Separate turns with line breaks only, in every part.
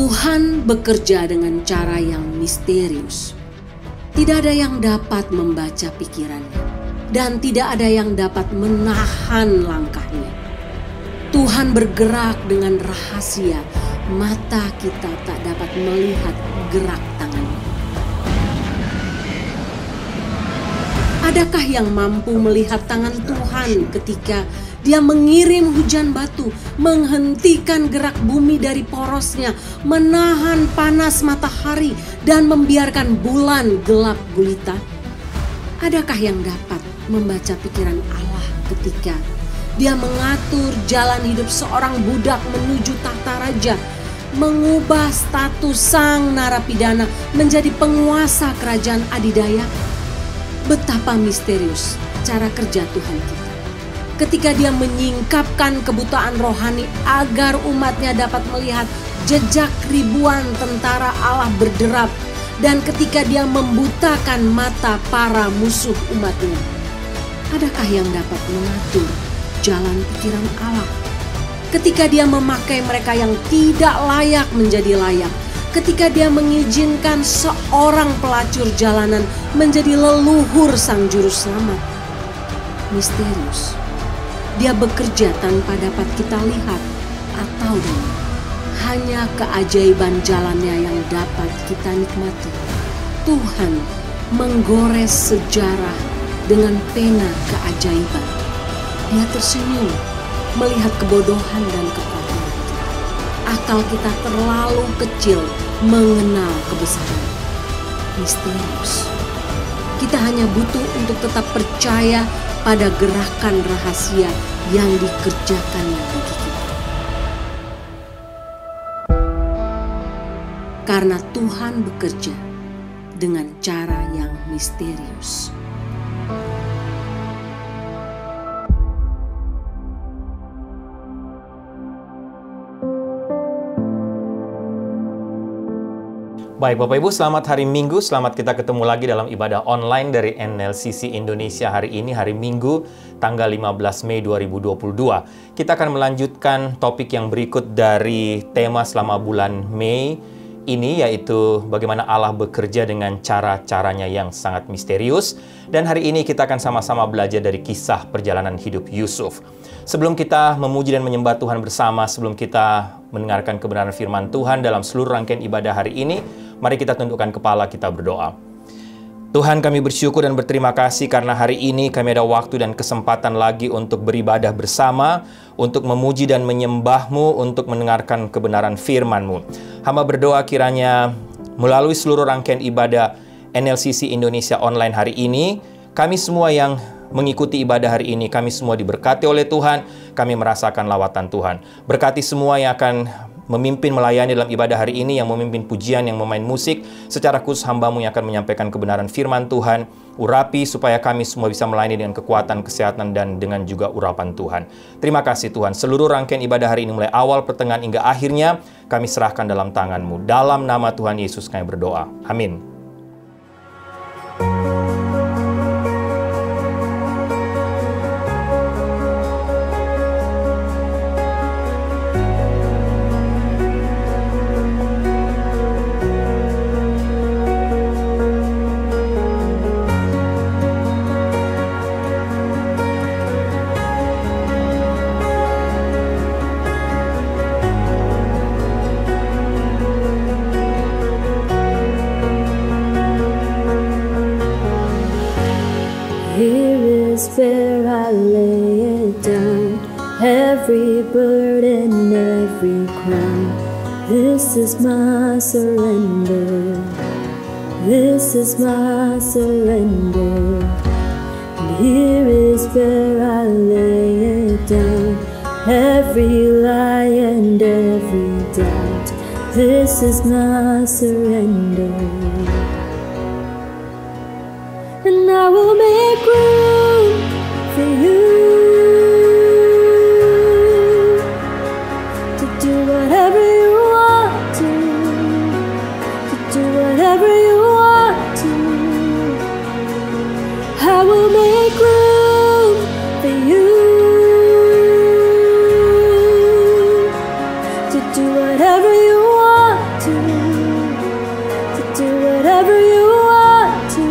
Tuhan bekerja dengan cara yang misterius. Tidak ada yang dapat membaca pikirannya, dan tidak ada yang dapat menahan langkahnya. Tuhan bergerak dengan rahasia, mata kita tak dapat melihat gerak tangannya. Adakah yang mampu melihat tangan Tuhan ketika Dia mengirim hujan batu, menghentikan gerak bumi dari porosnya, menahan panas matahari, dan membiarkan bulan gelap gulita? Adakah yang dapat membaca pikiran Allah ketika Dia mengatur jalan hidup seorang budak menuju tahta raja, mengubah status sang narapidana menjadi penguasa kerajaan adidaya? Betapa misterius cara kerja Tuhan kita. Ketika Dia menyingkapkan kebutaan rohani agar umatnya dapat melihat jejak ribuan tentara Allah berderap, dan ketika Dia membutakan mata para musuh umatnya. Adakah yang dapat mengatur jalan pikiran Allah? Ketika Dia memakai mereka yang tidak layak menjadi layak, ketika Dia mengizinkan seorang pelacur jalanan menjadi leluhur sang juru selamat. Misterius. Dia bekerja tanpa dapat kita lihat atau dengar. Hanya keajaiban jalannya yang dapat kita nikmati. Tuhan menggores sejarah dengan pena keajaiban. Dia tersenyum melihat kebodohan dan kepanikan kita. Akal kita terlalu kecil mengenal kebesaran. Misterius. Kita hanya butuh untuk tetap percaya pada gerakan rahasia yang dikerjakannya bagi kita. Karena Tuhan bekerja dengan cara yang misterius.
Baik Bapak Ibu, selamat hari Minggu, selamat kita ketemu lagi dalam ibadah online dari NLCC Indonesia hari ini, hari Minggu, tanggal 15 Mei 2022. Kita akan melanjutkan topik yang berikut dari tema selama bulan Mei ini, yaitu bagaimana Allah bekerja dengan cara-caranya yang sangat misterius. Dan hari ini kita akan sama-sama belajar dari kisah perjalanan hidup Yusuf. Sebelum kita memuji dan menyembah Tuhan bersama, sebelum kita mendengarkan kebenaran firman Tuhan dalam seluruh rangkaian ibadah hari ini, mari kita tundukkan kepala, kita berdoa. Tuhan, kami bersyukur dan berterima kasih karena hari ini kami ada waktu dan kesempatan lagi untuk beribadah bersama, untuk memuji dan menyembah-Mu, untuk mendengarkan kebenaran firman-Mu. Hamba berdoa kiranya melalui seluruh rangkaian ibadah NLCC Indonesia online hari ini, kami semua yang mengikuti ibadah hari ini, kami semua diberkati oleh Tuhan, kami merasakan lawatan Tuhan. Berkati semua yang akan memimpin melayani dalam ibadah hari ini, yang memimpin pujian, yang memain musik, secara khusus hamba-Mu yang akan menyampaikan kebenaran firman Tuhan. Urapi supaya kami semua bisa melayani dengan kekuatan, kesehatan, dan dengan juga urapan Tuhan. Terima kasih Tuhan. Seluruh rangkaian ibadah hari ini mulai awal, pertengahan, hingga akhirnya kami serahkan dalam tangan-Mu. Dalam nama Tuhan Yesus kami berdoa. Amin.
Where I lay it down, every burden, every crown. This is my surrender. This is my surrender. And here is where I lay it down, every lie and every doubt. This is my surrender. And I will make room for you to do whatever you want to do whatever you want to. I will make room for you to do whatever you want to do whatever you want to.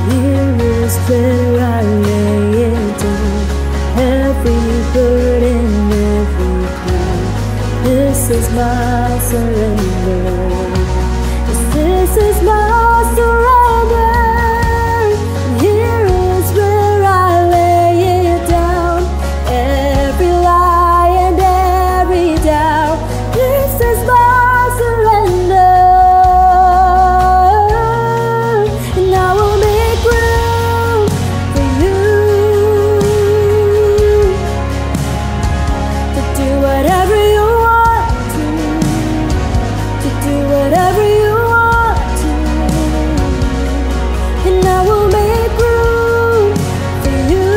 Here is where I lay it down, every burden, every cloud. This is my surrender. This is my surrender. Here is where I lay it down, every lie and every doubt. This is my surrender, and I will make room for you to do whatever you want to do whatever you want to, and I will make room for you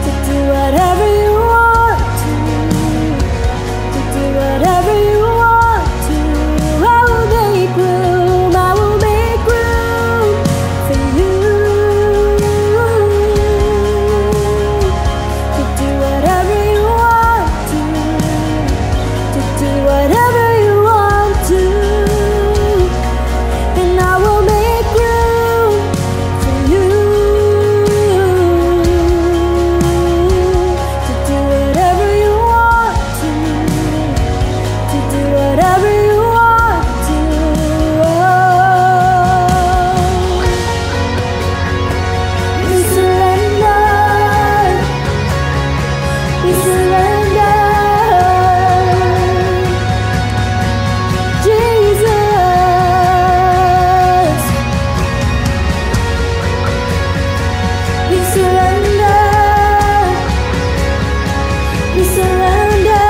to do whatever you want to do whatever you want to. I will make room, I will make room for you to do whatever you want to do whatever you want to, and I will make room for you to do whatever you want to do whatever you want to. We surrender, we surrender. Jesus, we surrender, we surrender.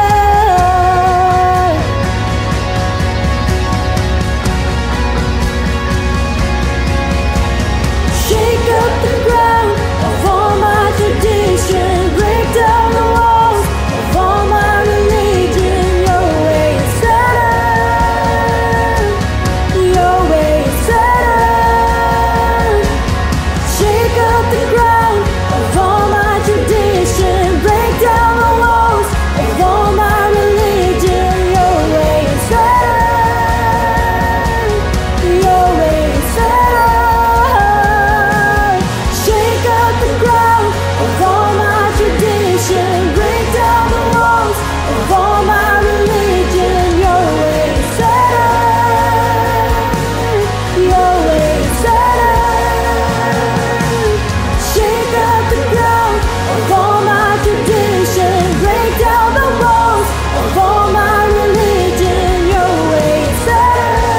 Shake up the ground of all my tradition, break down the walls of all my religion. Your way is better, your way is better. Shake up the ground of all my tradition, break down the walls of all my religion. Your way is better, your way is better. Shake up the ground of all my tradition, break down the walls of all my religion. Your way is better, your way is better. Shake up the ground of all my tradition, break down the walls of all my religion. Your way is better,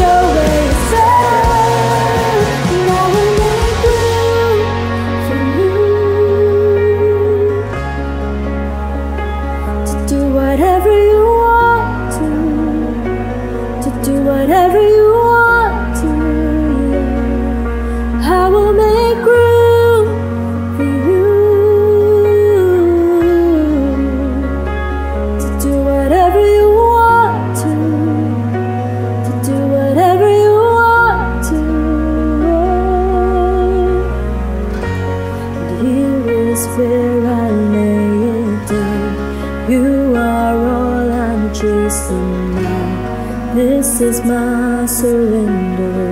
your way is better, and I will make room for you to do whatever you want to do whatever you want to. I will make room for you to do whatever you want to do whatever you want to. And here is where I lay it down. You are all I'm chasing now. This is my surrender.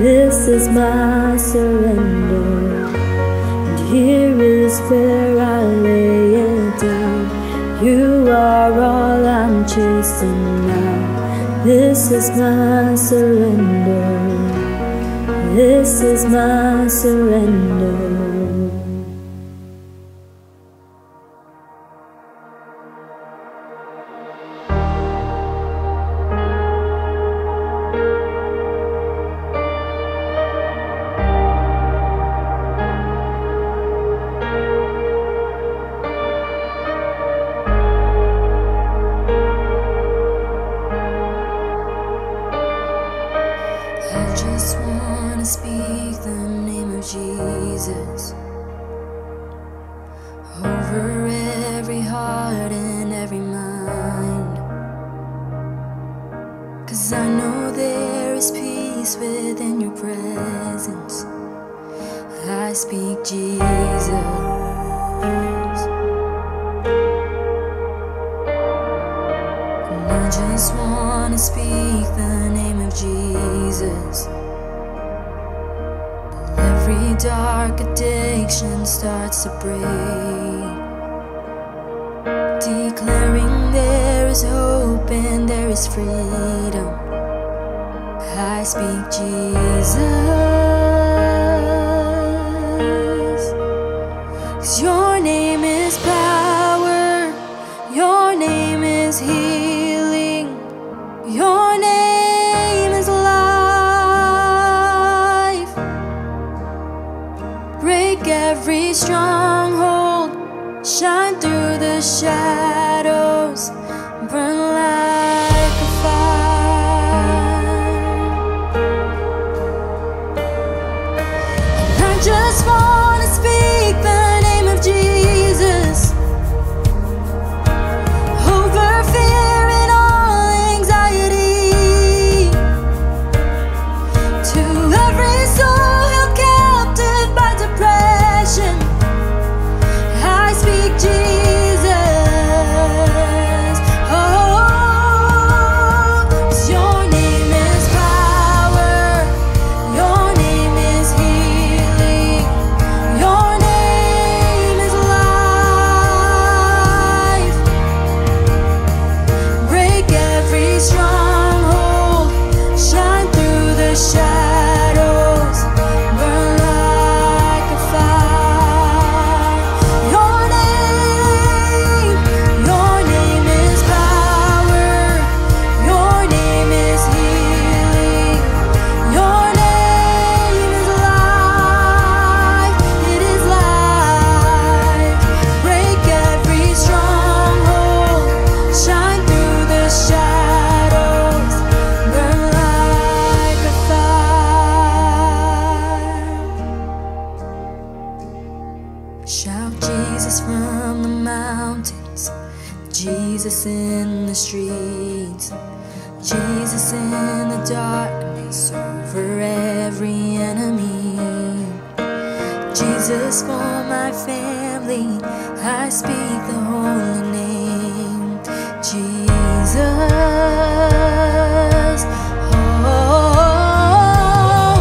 This is my surrender. And here is where I lay it down. You are all I'm chasing now. This is my surrender. This is my surrender.
I just wanna speak the name of Jesus over every heart and every mind. 'Cause I know there is peace within your presence. I I speak Jesus. And I just wanna speak the name of Jesus. Every dark addiction starts to break, declaring there is hope and there is freedom. I speak Jesus, 'cause your name is power, your name is healing, your name is life. Break every stronghold, shine through the shadows, burn like a fire. And I just wanna speak the name of Jesus over fear and all anxiety, to every soul held captive by depression. I speak Jesus. Oh, 'cause your name is power, your name is healing, your name is life. Break every stronghold, shine through the shadows, burn like a fire. Your name is power, your name is healing, your name is life. It is life. Break every stronghold, shine through the shadows, burn like a fire. Shout Jesus from the mountains, Jesus in the streets, Jesus in the darkness over every enemy. Jesus for my family, I speak the holy name, Jesus. Oh,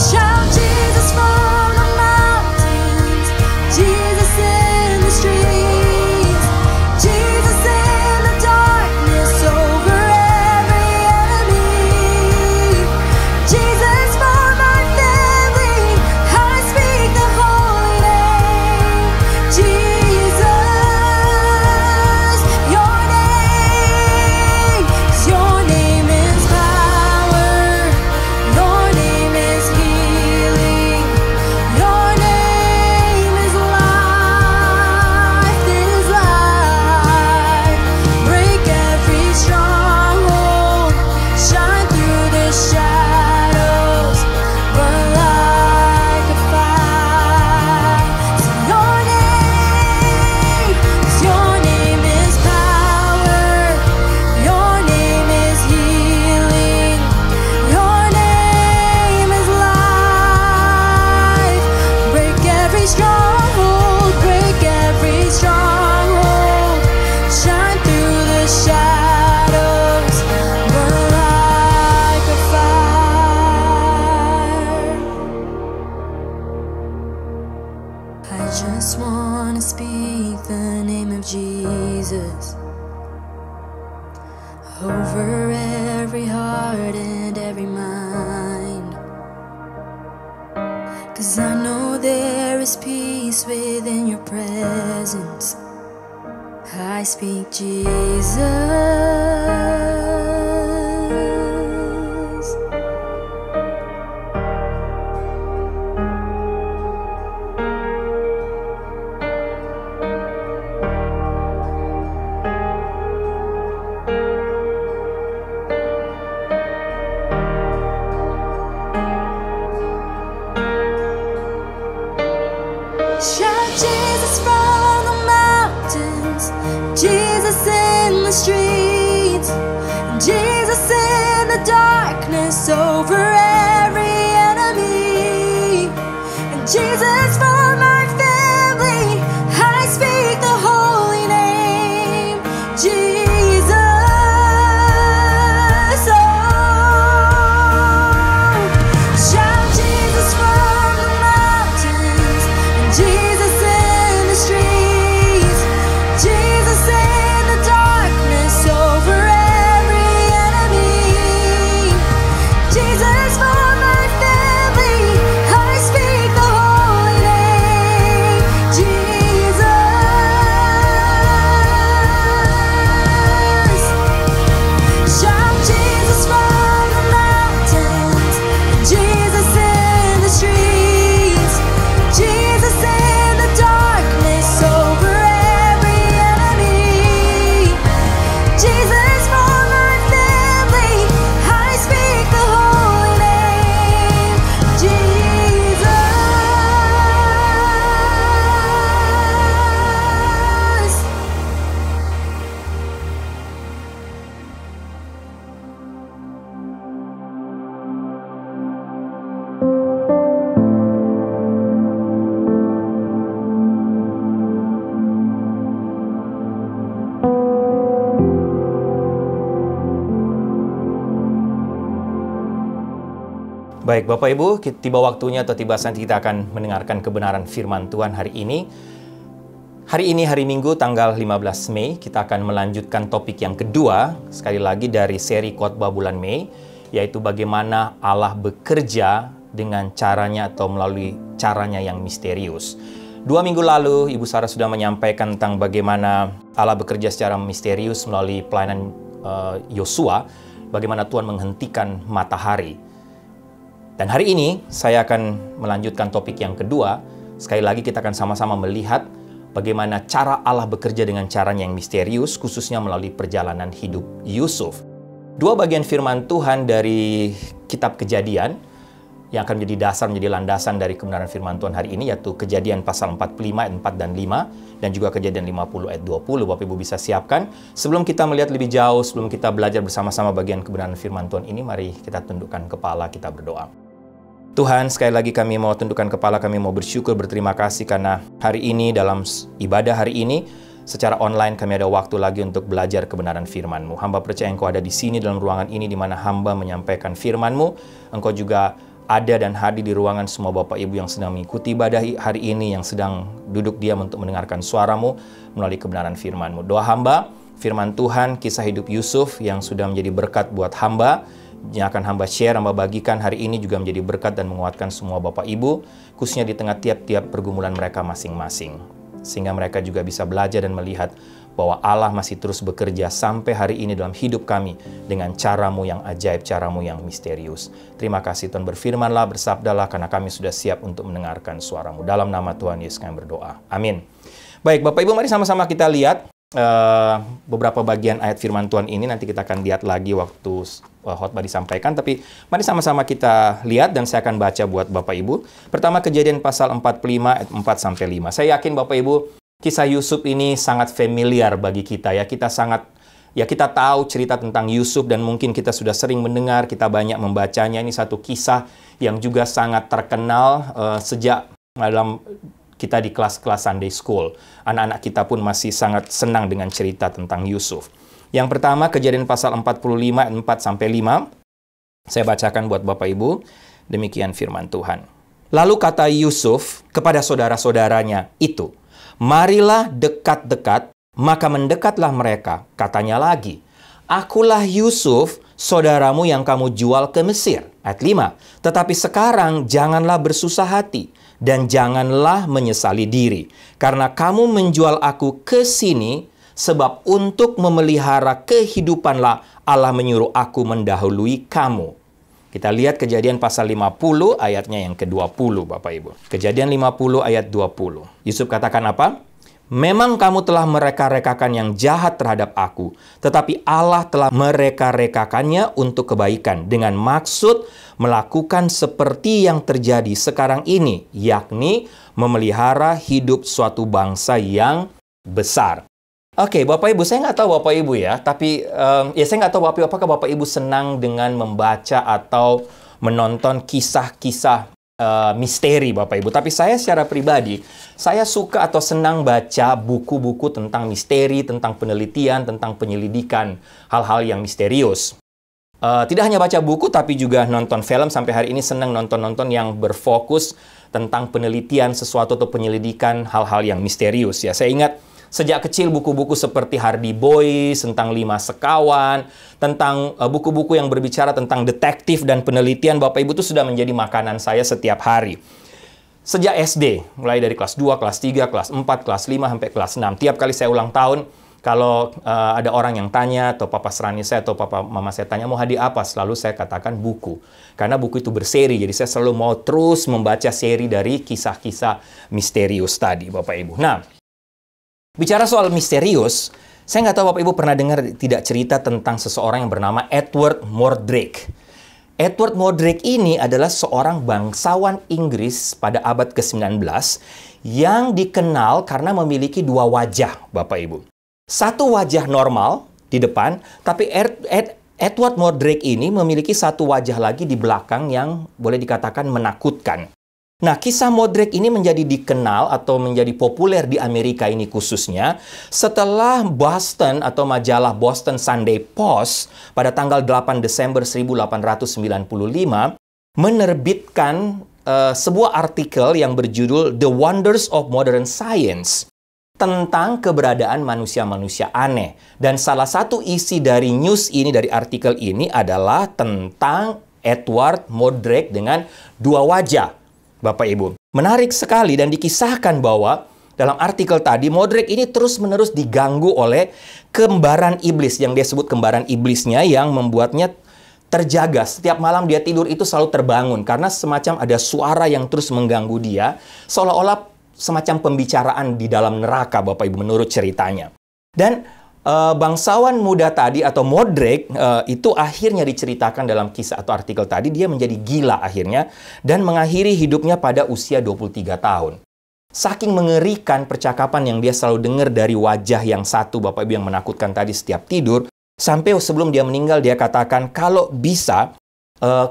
shout Jesus from the mountains, Jesus in the streets, Jesus in the darkness over every enemy. Jesus for my family, I speak the holy name, Jesus. Your name, 'cause your name is power, your name is healing, your name is life. It is life. Break every stronghold, shine through the shadows, burn like a fire. So your name is power, your name is healing, your name is life. Break every stronghold, break every stronghold, shine through the shadows, burn like a fire. I just wanna speak the name of Jesus over every heart and every mind, 'cause I know there is peace within your presence. I speak Jesus. Shout Jesus from the mountains, Jesus in the streets, Jesus in the darkness over every enemy, and Jesus, for my family, I speak the holy name, Jesus. Oh, shout Jesus from the mountains, and Jesus in the streets, Jesus in the darkness over every enemy, Jesus for my family, I speak the holy name, Jesus. Shout Jesus from the mountains, Jesus in the streets, Jesus in the darkness over every enemy, Jesus for my family, I speak the holy name, Jesus.
Baik, Bapak Ibu, tiba waktunya atau tiba saat kita akan mendengarkan kebenaran firman Tuhan hari ini. Hari ini, hari Minggu, tanggal 15 Mei, kita akan melanjutkan topik yang kedua, sekali lagi dari seri khotbah bulan Mei, yaitu bagaimana Allah bekerja dengan caranya atau melalui caranya yang misterius. 2 minggu lalu, Ibu Sarah sudah menyampaikan tentang bagaimana Allah bekerja secara misterius melalui pelayanan Yosua, bagaimana Tuhan menghentikan matahari. Dan hari ini saya akan melanjutkan topik yang kedua. Sekali lagi kita akan sama-sama melihat bagaimana cara Allah bekerja dengan caranya yang misterius, khususnya melalui perjalanan hidup Yusuf. 2 bagian firman Tuhan dari kitab Kejadian yang akan menjadi dasar, menjadi landasan dari kebenaran firman Tuhan hari ini, yaitu Kejadian pasal 45 ayat 4 dan 5, dan juga Kejadian 50 ayat 20. Bapak Ibu bisa siapkan. Sebelum kita melihat lebih jauh, sebelum kita belajar bersama-sama bagian kebenaran firman Tuhan ini, mari kita tundukkan kepala, kita berdoa. Tuhan, sekali lagi kami mau tundukkan kepala, kami mau bersyukur, berterima kasih karena hari ini dalam ibadah hari ini secara online kami ada waktu lagi untuk belajar kebenaran firman-Mu. Hamba percaya Engkau ada di sini dalam ruangan ini di mana hamba menyampaikan firman-Mu. Engkau juga ada dan hadir di ruangan semua Bapak Ibu yang sedang mengikuti ibadah hari ini, yang sedang duduk diam untuk mendengarkan suara-Mu melalui kebenaran firman-Mu. Doa hamba, firman Tuhan, kisah hidup Yusuf yang sudah menjadi berkat buat hamba, yang akan hamba share, hamba bagikan hari ini juga menjadi berkat dan menguatkan semua Bapak Ibu, khususnya di tengah tiap-tiap pergumulan mereka masing-masing. Sehingga mereka juga bisa belajar dan melihat bahwa Allah masih terus bekerja sampai hari ini dalam hidup kami dengan cara-Mu yang ajaib, cara-Mu yang misterius. Terima kasih Tuhan, berfirmanlah, bersabdalah, karena kami sudah siap untuk mendengarkan suara-Mu. Dalam nama Tuhan Yesus kami berdoa. Amin. Baik, Bapak Ibu, mari sama-sama kita lihat beberapa bagian ayat firman Tuhan ini. Nanti kita akan lihat lagi waktu khotbah disampaikan, tapi mari sama-sama kita lihat dan saya akan baca buat Bapak Ibu. Pertama, Kejadian pasal 45 ayat 4-5. Saya yakin Bapak Ibu, kisah Yusuf ini sangat familiar bagi kita ya. Kita tahu cerita tentang Yusuf dan mungkin kita sudah sering mendengar, kita banyak membacanya. Ini satu kisah yang juga sangat terkenal sejak dalam kita di kelas-kelas Sunday School. Anak-anak kita pun masih sangat senang dengan cerita tentang Yusuf. Yang pertama, Kejadian pasal 45, 4-5. Saya bacakan buat Bapak Ibu. Demikian firman Tuhan. Lalu kata Yusuf kepada saudara-saudaranya itu, "Marilah dekat-dekat," maka mendekatlah mereka. Katanya lagi, "Akulah Yusuf, saudaramu yang kamu jual ke Mesir." Ayat 5. "Tetapi sekarang janganlah bersusah hati dan janganlah menyesali diri, karena kamu menjual aku ke sini, sebab untuk memelihara kehidupanlah Allah menyuruh aku mendahului kamu." Kita lihat Kejadian pasal 50 ayatnya yang ke-20 Bapak Ibu. Kejadian 50 ayat 20. Yusuf katakan apa? "Memang kamu telah mereka-rekakan yang jahat terhadap aku, tetapi Allah telah mereka-rekakannya untuk kebaikan dengan maksud melakukan seperti yang terjadi sekarang ini, yakni memelihara hidup suatu bangsa yang besar." Oke, Bapak Ibu, saya nggak tahu Bapak Ibu ya, tapi saya nggak tahu Bapak Ibu, apakah Bapak Ibu senang dengan membaca atau menonton kisah-kisah misteri, Bapak Ibu. Tapi saya secara pribadi, saya suka atau senang baca buku-buku tentang misteri, tentang penelitian, tentang penyelidikan hal-hal yang misterius. Tidak hanya baca buku, tapi juga nonton film. Sampai hari ini senang nonton-nonton yang berfokus tentang penelitian sesuatu atau penyelidikan hal-hal yang misterius. Ya, saya ingat sejak kecil buku-buku seperti Hardy Boys, tentang 5 sekawan, tentang buku-buku yang berbicara tentang detektif dan penelitian, Bapak Ibu, itu sudah menjadi makanan saya setiap hari. Sejak SD, mulai dari kelas 2, kelas 3, kelas 4, kelas 5, sampai kelas 6. Tiap kali saya ulang tahun, kalau ada orang yang tanya, atau papa serani saya, atau papa mama saya tanya, mau hadiah apa? Selalu saya katakan buku. Karena buku itu berseri, jadi saya selalu mau terus membaca seri dari kisah-kisah misterius tadi, Bapak Ibu. Nah, bicara soal misterius, saya nggak tahu Bapak Ibu pernah dengar tidak cerita tentang seseorang yang bernama Edward Mordrake. Edward Mordrake ini adalah seorang bangsawan Inggris pada abad ke-19 yang dikenal karena memiliki 2 wajah, Bapak Ibu. Satu wajah normal di depan, tapi Edward Mordrake ini memiliki satu wajah lagi di belakang yang boleh dikatakan menakutkan. Nah, kisah Mordrake ini menjadi dikenal atau menjadi populer di Amerika ini khususnya setelah Boston atau majalah Boston Sunday Post pada tanggal 8 Desember 1895 menerbitkan sebuah artikel yang berjudul The Wonders of Modern Science tentang keberadaan manusia-manusia aneh. Dan salah satu isi dari news ini, dari artikel ini adalah tentang Edward Mordrake dengan 2 wajah, Bapak Ibu. Menarik sekali dan dikisahkan bahwa dalam artikel tadi, Mordrake ini terus-menerus diganggu oleh kembaran iblis, yang dia sebut kembaran iblisnya, yang membuatnya terjaga. Setiap malam dia tidur itu selalu terbangun, karena semacam ada suara yang terus mengganggu dia, seolah-olah semacam pembicaraan di dalam neraka, Bapak Ibu, menurut ceritanya. Dan bangsawan muda tadi atau Mordrake itu akhirnya diceritakan dalam kisah atau artikel tadi, dia menjadi gila akhirnya dan mengakhiri hidupnya pada usia 23 tahun. Saking mengerikan percakapan yang dia selalu dengar dari wajah yang satu, Bapak Ibu, yang menakutkan tadi setiap tidur, sampai sebelum dia meninggal dia katakan, kalau bisa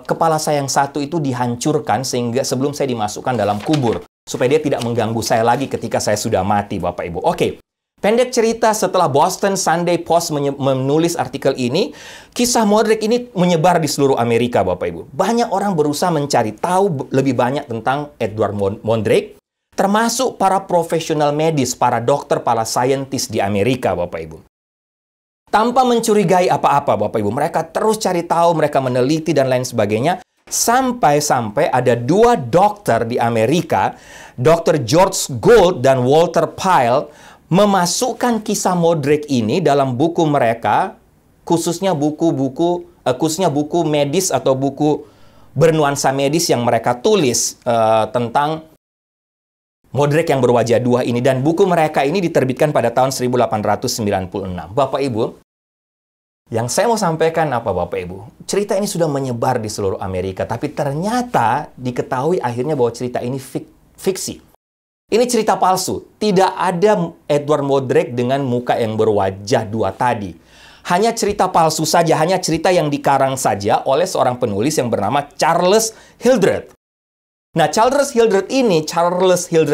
kepala saya yang satu itu dihancurkan sehingga sebelum saya dimasukkan dalam kubur, supaya dia tidak mengganggu saya lagi ketika saya sudah mati, Bapak Ibu. Oke, pendek cerita, setelah Boston Sunday Post menulis artikel ini, kisah Mordrake ini menyebar di seluruh Amerika, Bapak Ibu. Banyak orang berusaha mencari tahu lebih banyak tentang Edward Mordrake, termasuk para profesional medis, para dokter, para saintis di Amerika, Bapak Ibu. Tanpa mencurigai apa-apa, Bapak Ibu. Mereka terus cari tahu, mereka meneliti dan lain sebagainya. Sampai-sampai ada 2 dokter di Amerika, Dr. George Gould dan Walter Pyle, memasukkan kisah Mordrake ini dalam buku mereka, khususnya buku medis atau buku bernuansa medis yang mereka tulis tentang Mordrake yang berwajah 2 ini. Dan buku mereka ini diterbitkan pada tahun 1896. Bapak Ibu, yang saya mau sampaikan apa, Bapak Ibu? Cerita ini sudah menyebar di seluruh Amerika, tapi ternyata diketahui akhirnya bahwa cerita ini fiksi. Ini cerita palsu. Tidak ada Edward Mordrake dengan muka yang berwajah 2 tadi. Hanya cerita palsu saja, hanya cerita yang dikarang saja oleh seorang penulis yang bernama Charles Hildreth. Nah, Charles Hildreth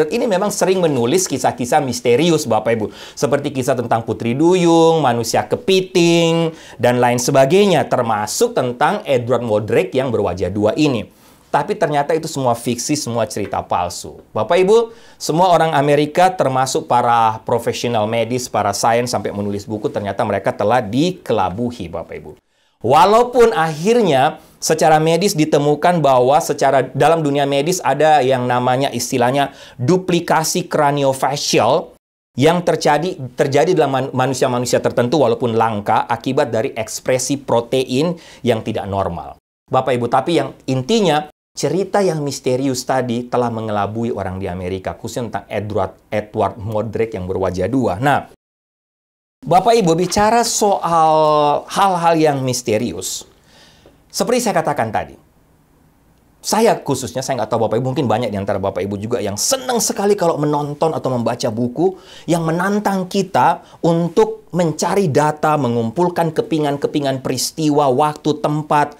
ini memang sering menulis kisah-kisah misterius, Bapak Ibu. Seperti kisah tentang Putri Duyung, manusia kepiting, dan lain sebagainya. Termasuk tentang Edward Mordrake yang berwajah 2 ini. Tapi ternyata itu semua fiksi, semua cerita palsu. Bapak Ibu, semua orang Amerika, termasuk para profesional medis, para sains, sampai menulis buku, ternyata mereka telah dikelabuhi, Bapak Ibu. Walaupun akhirnya secara medis ditemukan bahwa dalam dunia medis ada yang namanya istilahnya duplikasi craniofacial yang terjadi dalam manusia-manusia tertentu walaupun langka akibat dari ekspresi protein yang tidak normal. Bapak Ibu, tapi yang intinya cerita yang misterius tadi telah mengelabui orang di Amerika, khususnya tentang Edward Mordrake yang berwajah 2. Nah, Bapak Ibu, bicara soal hal-hal yang misterius, seperti saya katakan tadi, saya nggak tahu Bapak Ibu, mungkin banyak di antara Bapak Ibu juga yang senang sekali kalau menonton atau membaca buku yang menantang kita untuk mencari data, mengumpulkan kepingan-kepingan peristiwa, waktu, tempat,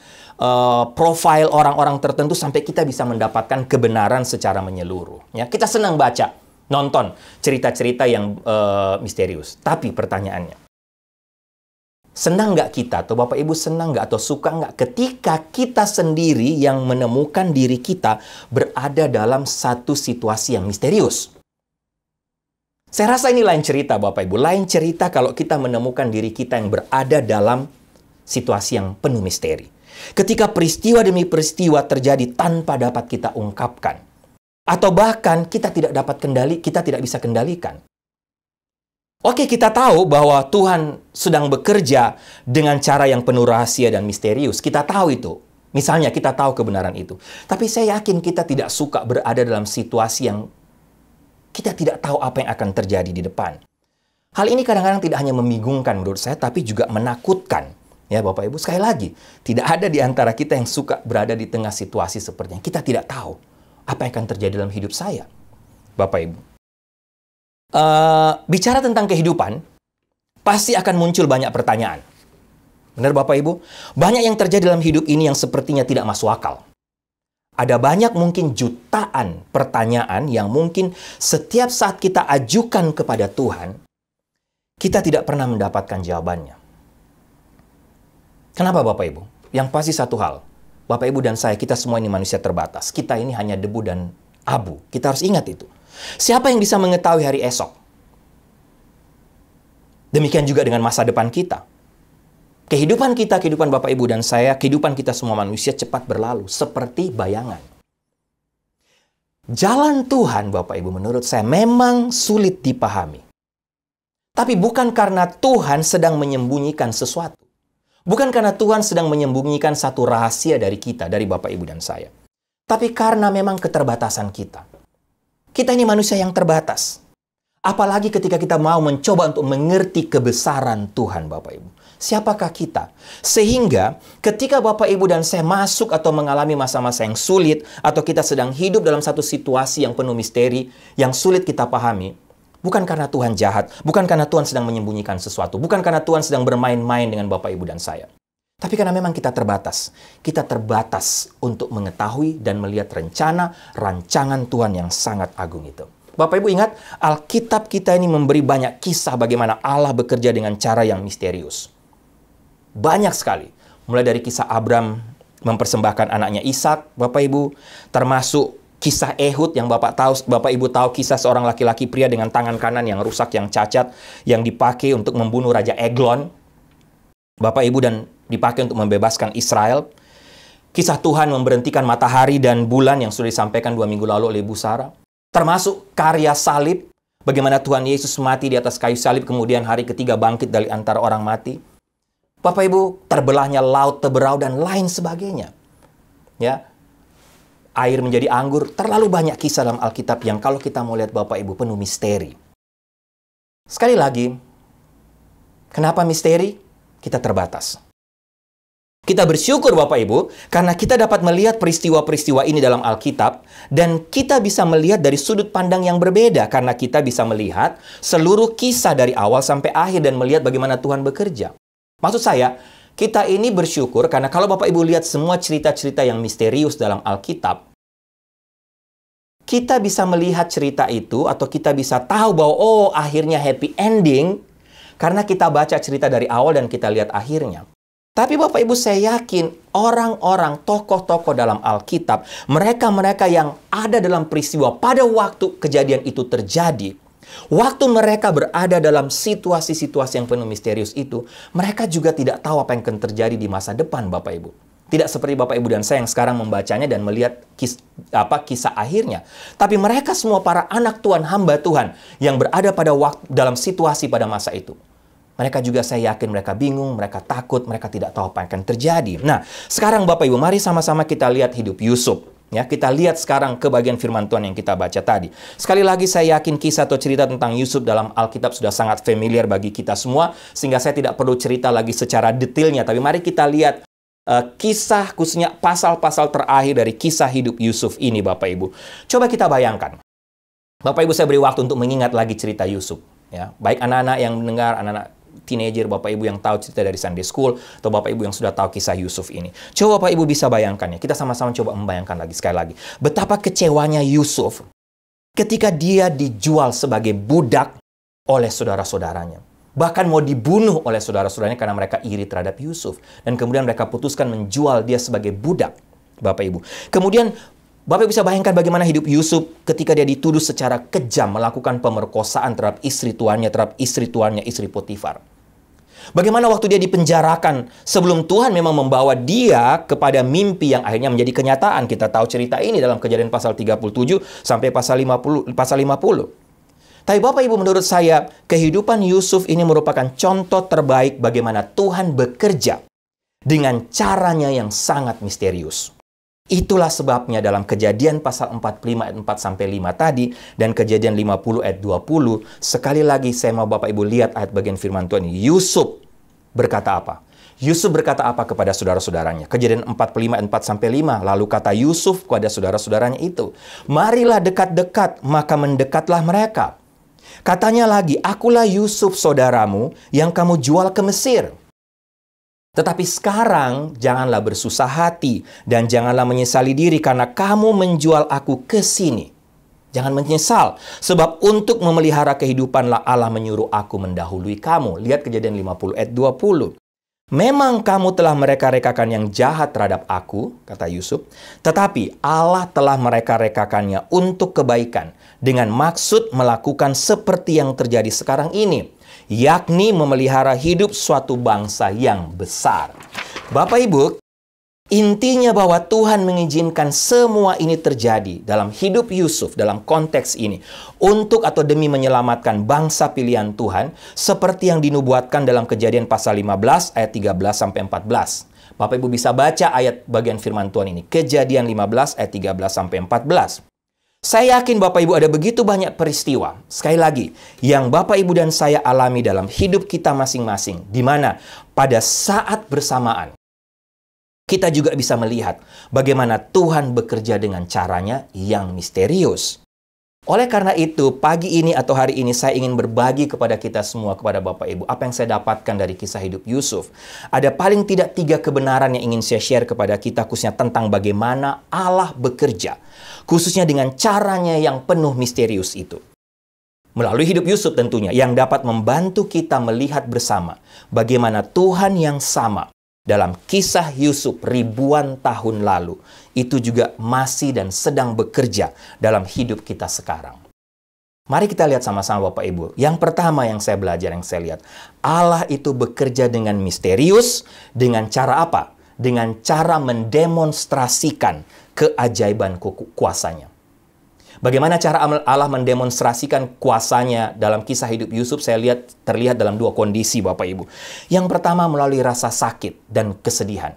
profil orang-orang tertentu sampai kita bisa mendapatkan kebenaran secara menyeluruh. Ya, kita senang baca, nonton cerita-cerita yang misterius. Tapi pertanyaannya, senang nggak kita, atau Bapak Ibu senang nggak atau suka nggak ketika kita sendiri yang menemukan diri kita berada dalam satu situasi yang misterius? Saya rasa ini lain cerita Bapak Ibu. Lain cerita kalau kita menemukan diri kita yang berada dalam situasi yang penuh misteri. Ketika peristiwa demi peristiwa terjadi tanpa dapat kita ungkapkan. Atau bahkan kita tidak bisa kendalikan. Oke, kita tahu bahwa Tuhan sedang bekerja dengan cara yang penuh rahasia dan misterius. Kita tahu itu. Misalnya, kita tahu kebenaran itu. Tapi saya yakin kita tidak suka berada dalam situasi yang kita tidak tahu apa yang akan terjadi di depan. Hal ini kadang-kadang tidak hanya membingungkan menurut saya, tapi juga menakutkan. Ya, Bapak Ibu, sekali lagi, tidak ada di antara kita yang suka berada di tengah situasi seperti ini. Kita tidak tahu apa yang akan terjadi dalam hidup saya, Bapak Ibu. Bicara tentang kehidupan, pasti akan muncul banyak pertanyaan. Benar Bapak Ibu? Banyak yang terjadi dalam hidup ini yang sepertinya tidak masuk akal. Ada banyak mungkin jutaan pertanyaan yang mungkin setiap saat kita ajukan kepada Tuhan, kita tidak pernah mendapatkan jawabannya. Kenapa Bapak Ibu? Yang pasti satu hal, Bapak Ibu dan saya, kita semua ini manusia terbatas. Kita ini hanya debu dan abu. Kita harus ingat itu. Siapa yang bisa mengetahui hari esok? Demikian juga dengan masa depan kita. Kehidupan kita, kehidupan Bapak Ibu dan saya, kehidupan kita semua manusia cepat berlalu, seperti bayangan. Jalan Tuhan, Bapak Ibu, menurut saya memang sulit dipahami. Tapi bukan karena Tuhan sedang menyembunyikan sesuatu. Bukan karena Tuhan sedang menyembunyikan satu rahasia dari kita, dari Bapak Ibu dan saya. Tapi karena memang keterbatasan kita. Kita ini manusia yang terbatas. Apalagi ketika kita mau mencoba untuk mengerti kebesaran Tuhan, Bapak Ibu. Siapakah kita? Sehingga ketika Bapak Ibu dan saya masuk atau mengalami masa-masa yang sulit, atau kita sedang hidup dalam satu situasi yang penuh misteri, yang sulit kita pahami, bukan karena Tuhan jahat, bukan karena Tuhan sedang menyembunyikan sesuatu, bukan karena Tuhan sedang bermain-main dengan Bapak Ibu dan saya. Tapi karena memang kita terbatas. Kita terbatas untuk mengetahui dan melihat rencana, rancangan Tuhan yang sangat agung itu. Bapak Ibu ingat, Alkitab kita ini memberi banyak kisah bagaimana Allah bekerja dengan cara yang misterius. Banyak sekali. Mulai dari kisah Abram mempersembahkan anaknya Ishak, Bapak Ibu, termasuk kisah Ehud yang Bapak Ibu tahu, kisah seorang laki-laki pria dengan tangan kanan yang rusak, yang cacat, yang dipakai untuk membunuh Raja Eglon. Bapak Ibu, dan dipakai untuk membebaskan Israel. Kisah Tuhan memberhentikan matahari dan bulan yang sudah disampaikan 2 minggu lalu oleh Bu Sarah. Termasuk karya salib, bagaimana Tuhan Yesus mati di atas kayu salib, kemudian hari ketiga bangkit dari antara orang mati. Bapak Ibu, terbelahnya laut Teberau dan lain sebagainya. Ya, air menjadi anggur, terlalu banyak kisah dalam Alkitab yang kalau kita mau lihat Bapak Ibu penuh misteri. Sekali lagi, kenapa misteri? Kita terbatas. Kita bersyukur Bapak Ibu, karena kita dapat melihat peristiwa-peristiwa ini dalam Alkitab, dan kita bisa melihat dari sudut pandang yang berbeda, karena kita bisa melihat seluruh kisah dari awal sampai akhir dan melihat bagaimana Tuhan bekerja. Maksud saya, kita ini bersyukur karena kalau Bapak Ibu lihat semua cerita-cerita yang misterius dalam Alkitab, kita bisa melihat cerita itu, atau kita bisa tahu bahwa oh, akhirnya happy ending, karena kita baca cerita dari awal dan kita lihat akhirnya. Tapi Bapak Ibu, saya yakin orang-orang, tokoh-tokoh dalam Alkitab, mereka-mereka yang ada dalam peristiwa pada waktu kejadian itu terjadi, waktu mereka berada dalam situasi-situasi yang penuh misterius itu, mereka juga tidak tahu apa yang akan terjadi di masa depan, Bapak Ibu. Tidak seperti Bapak Ibu dan saya yang sekarang membacanya dan melihat kisah akhirnya. Tapi mereka semua para anak Tuhan, hamba Tuhan, yang berada pada waktu dalam situasi pada masa itu. Mereka juga, saya yakin mereka bingung, mereka takut, mereka tidak tahu apa yang akan terjadi. Nah, sekarang Bapak Ibu, mari sama-sama kita lihat hidup Yusuf. Ya, kita lihat sekarang ke bagian firman Tuhan yang kita baca tadi. Sekali lagi saya yakin kisah atau cerita tentang Yusuf dalam Alkitab sudah sangat familiar bagi kita semua, sehingga saya tidak perlu cerita lagi secara detailnya. Tapi mari kita lihat kisah, khususnya pasal-pasal terakhir dari kisah hidup Yusuf ini, Bapak Ibu. Coba kita bayangkan. Bapak Ibu, saya beri waktu untuk mengingat lagi cerita Yusuf. Ya, baik anak-anak yang mendengar, anak-anak teenager, Bapak Ibu yang tahu cerita dari Sunday School, atau Bapak Ibu yang sudah tahu kisah Yusuf ini. Coba Bapak Ibu bisa bayangkan ya, kita sama-sama coba membayangkan lagi sekali lagi. Betapa kecewanya Yusuf ketika dia dijual sebagai budak oleh saudara-saudaranya. Bahkan mau dibunuh oleh saudara-saudaranya karena mereka iri terhadap Yusuf. Dan kemudian mereka putuskan menjual dia sebagai budak, Bapak Ibu. Kemudian Bapak bisa bayangkan bagaimana hidup Yusuf ketika dia dituduh secara kejam melakukan pemerkosaan terhadap istri tuannya, istri Potifar. Bagaimana waktu dia dipenjarakan sebelum Tuhan memang membawa dia kepada mimpi yang akhirnya menjadi kenyataan. Kita tahu cerita ini dalam Kejadian pasal 37 sampai pasal 50. Tapi Bapak Ibu, menurut saya kehidupan Yusuf ini merupakan contoh terbaik bagaimana Tuhan bekerja dengan caranya yang sangat misterius. Itulah sebabnya dalam Kejadian pasal 45 ayat 4 sampai 5 tadi dan Kejadian 50 ayat 20, sekali lagi saya mau Bapak Ibu lihat ayat bagian firman Tuhan ini. Yusuf berkata apa? Yusuf berkata apa kepada saudara-saudaranya? Kejadian 45 ayat 4 sampai 5. Lalu kata Yusuf kepada saudara-saudaranya itu, "Marilah dekat-dekat, maka mendekatlah mereka. Katanya lagi, akulah Yusuf saudaramu yang kamu jual ke Mesir. Tetapi sekarang janganlah bersusah hati dan janganlah menyesali diri karena kamu menjual aku ke sini. Jangan menyesal, sebab untuk memelihara kehidupanlah Allah menyuruh aku mendahului kamu." Lihat Kejadian 50 ayat 20. "Memang kamu telah mereka-rekakan yang jahat terhadap aku," kata Yusuf, "tetapi Allah telah mereka-rekakannya untuk kebaikan dengan maksud melakukan seperti yang terjadi sekarang ini, yakni memelihara hidup suatu bangsa yang besar." Bapak Ibu, intinya bahwa Tuhan mengizinkan semua ini terjadi dalam hidup Yusuf dalam konteks ini untuk atau demi menyelamatkan bangsa pilihan Tuhan seperti yang dinubuatkan dalam Kejadian pasal 15 ayat 13 sampai 14. Bapak Ibu bisa baca ayat bagian firman Tuhan ini, Kejadian 15 ayat 13 sampai 14. Saya yakin Bapak Ibu ada begitu banyak peristiwa, sekali lagi, yang Bapak Ibu dan saya alami dalam hidup kita masing-masing, di mana pada saat bersamaan, kita juga bisa melihat bagaimana Tuhan bekerja dengan caranya yang misterius. Oleh karena itu, pagi ini atau hari ini saya ingin berbagi kepada kita semua, kepada Bapak Ibu, apa yang saya dapatkan dari kisah hidup Yusuf. Ada paling tidak 3 kebenaran yang ingin saya share kepada kita, khususnya tentang bagaimana Allah bekerja, khususnya dengan caranya yang penuh misterius itu. Melalui hidup Yusuf tentunya, yang dapat membantu kita melihat bersama bagaimana Tuhan yang sama dalam kisah Yusuf ribuan tahun lalu, itu juga masih dan sedang bekerja dalam hidup kita sekarang. Mari kita lihat sama-sama Bapak Ibu. Yang pertama yang saya belajar, yang saya lihat, Allah itu bekerja dengan misterius, dengan cara apa? Dengan cara mendemonstrasikan keajaiban kuasanya. Bagaimana cara Allah mendemonstrasikan kuasanya dalam kisah hidup Yusuf? Saya lihat terlihat dalam 2 kondisi Bapak Ibu. Yang pertama melalui rasa sakit dan kesedihan,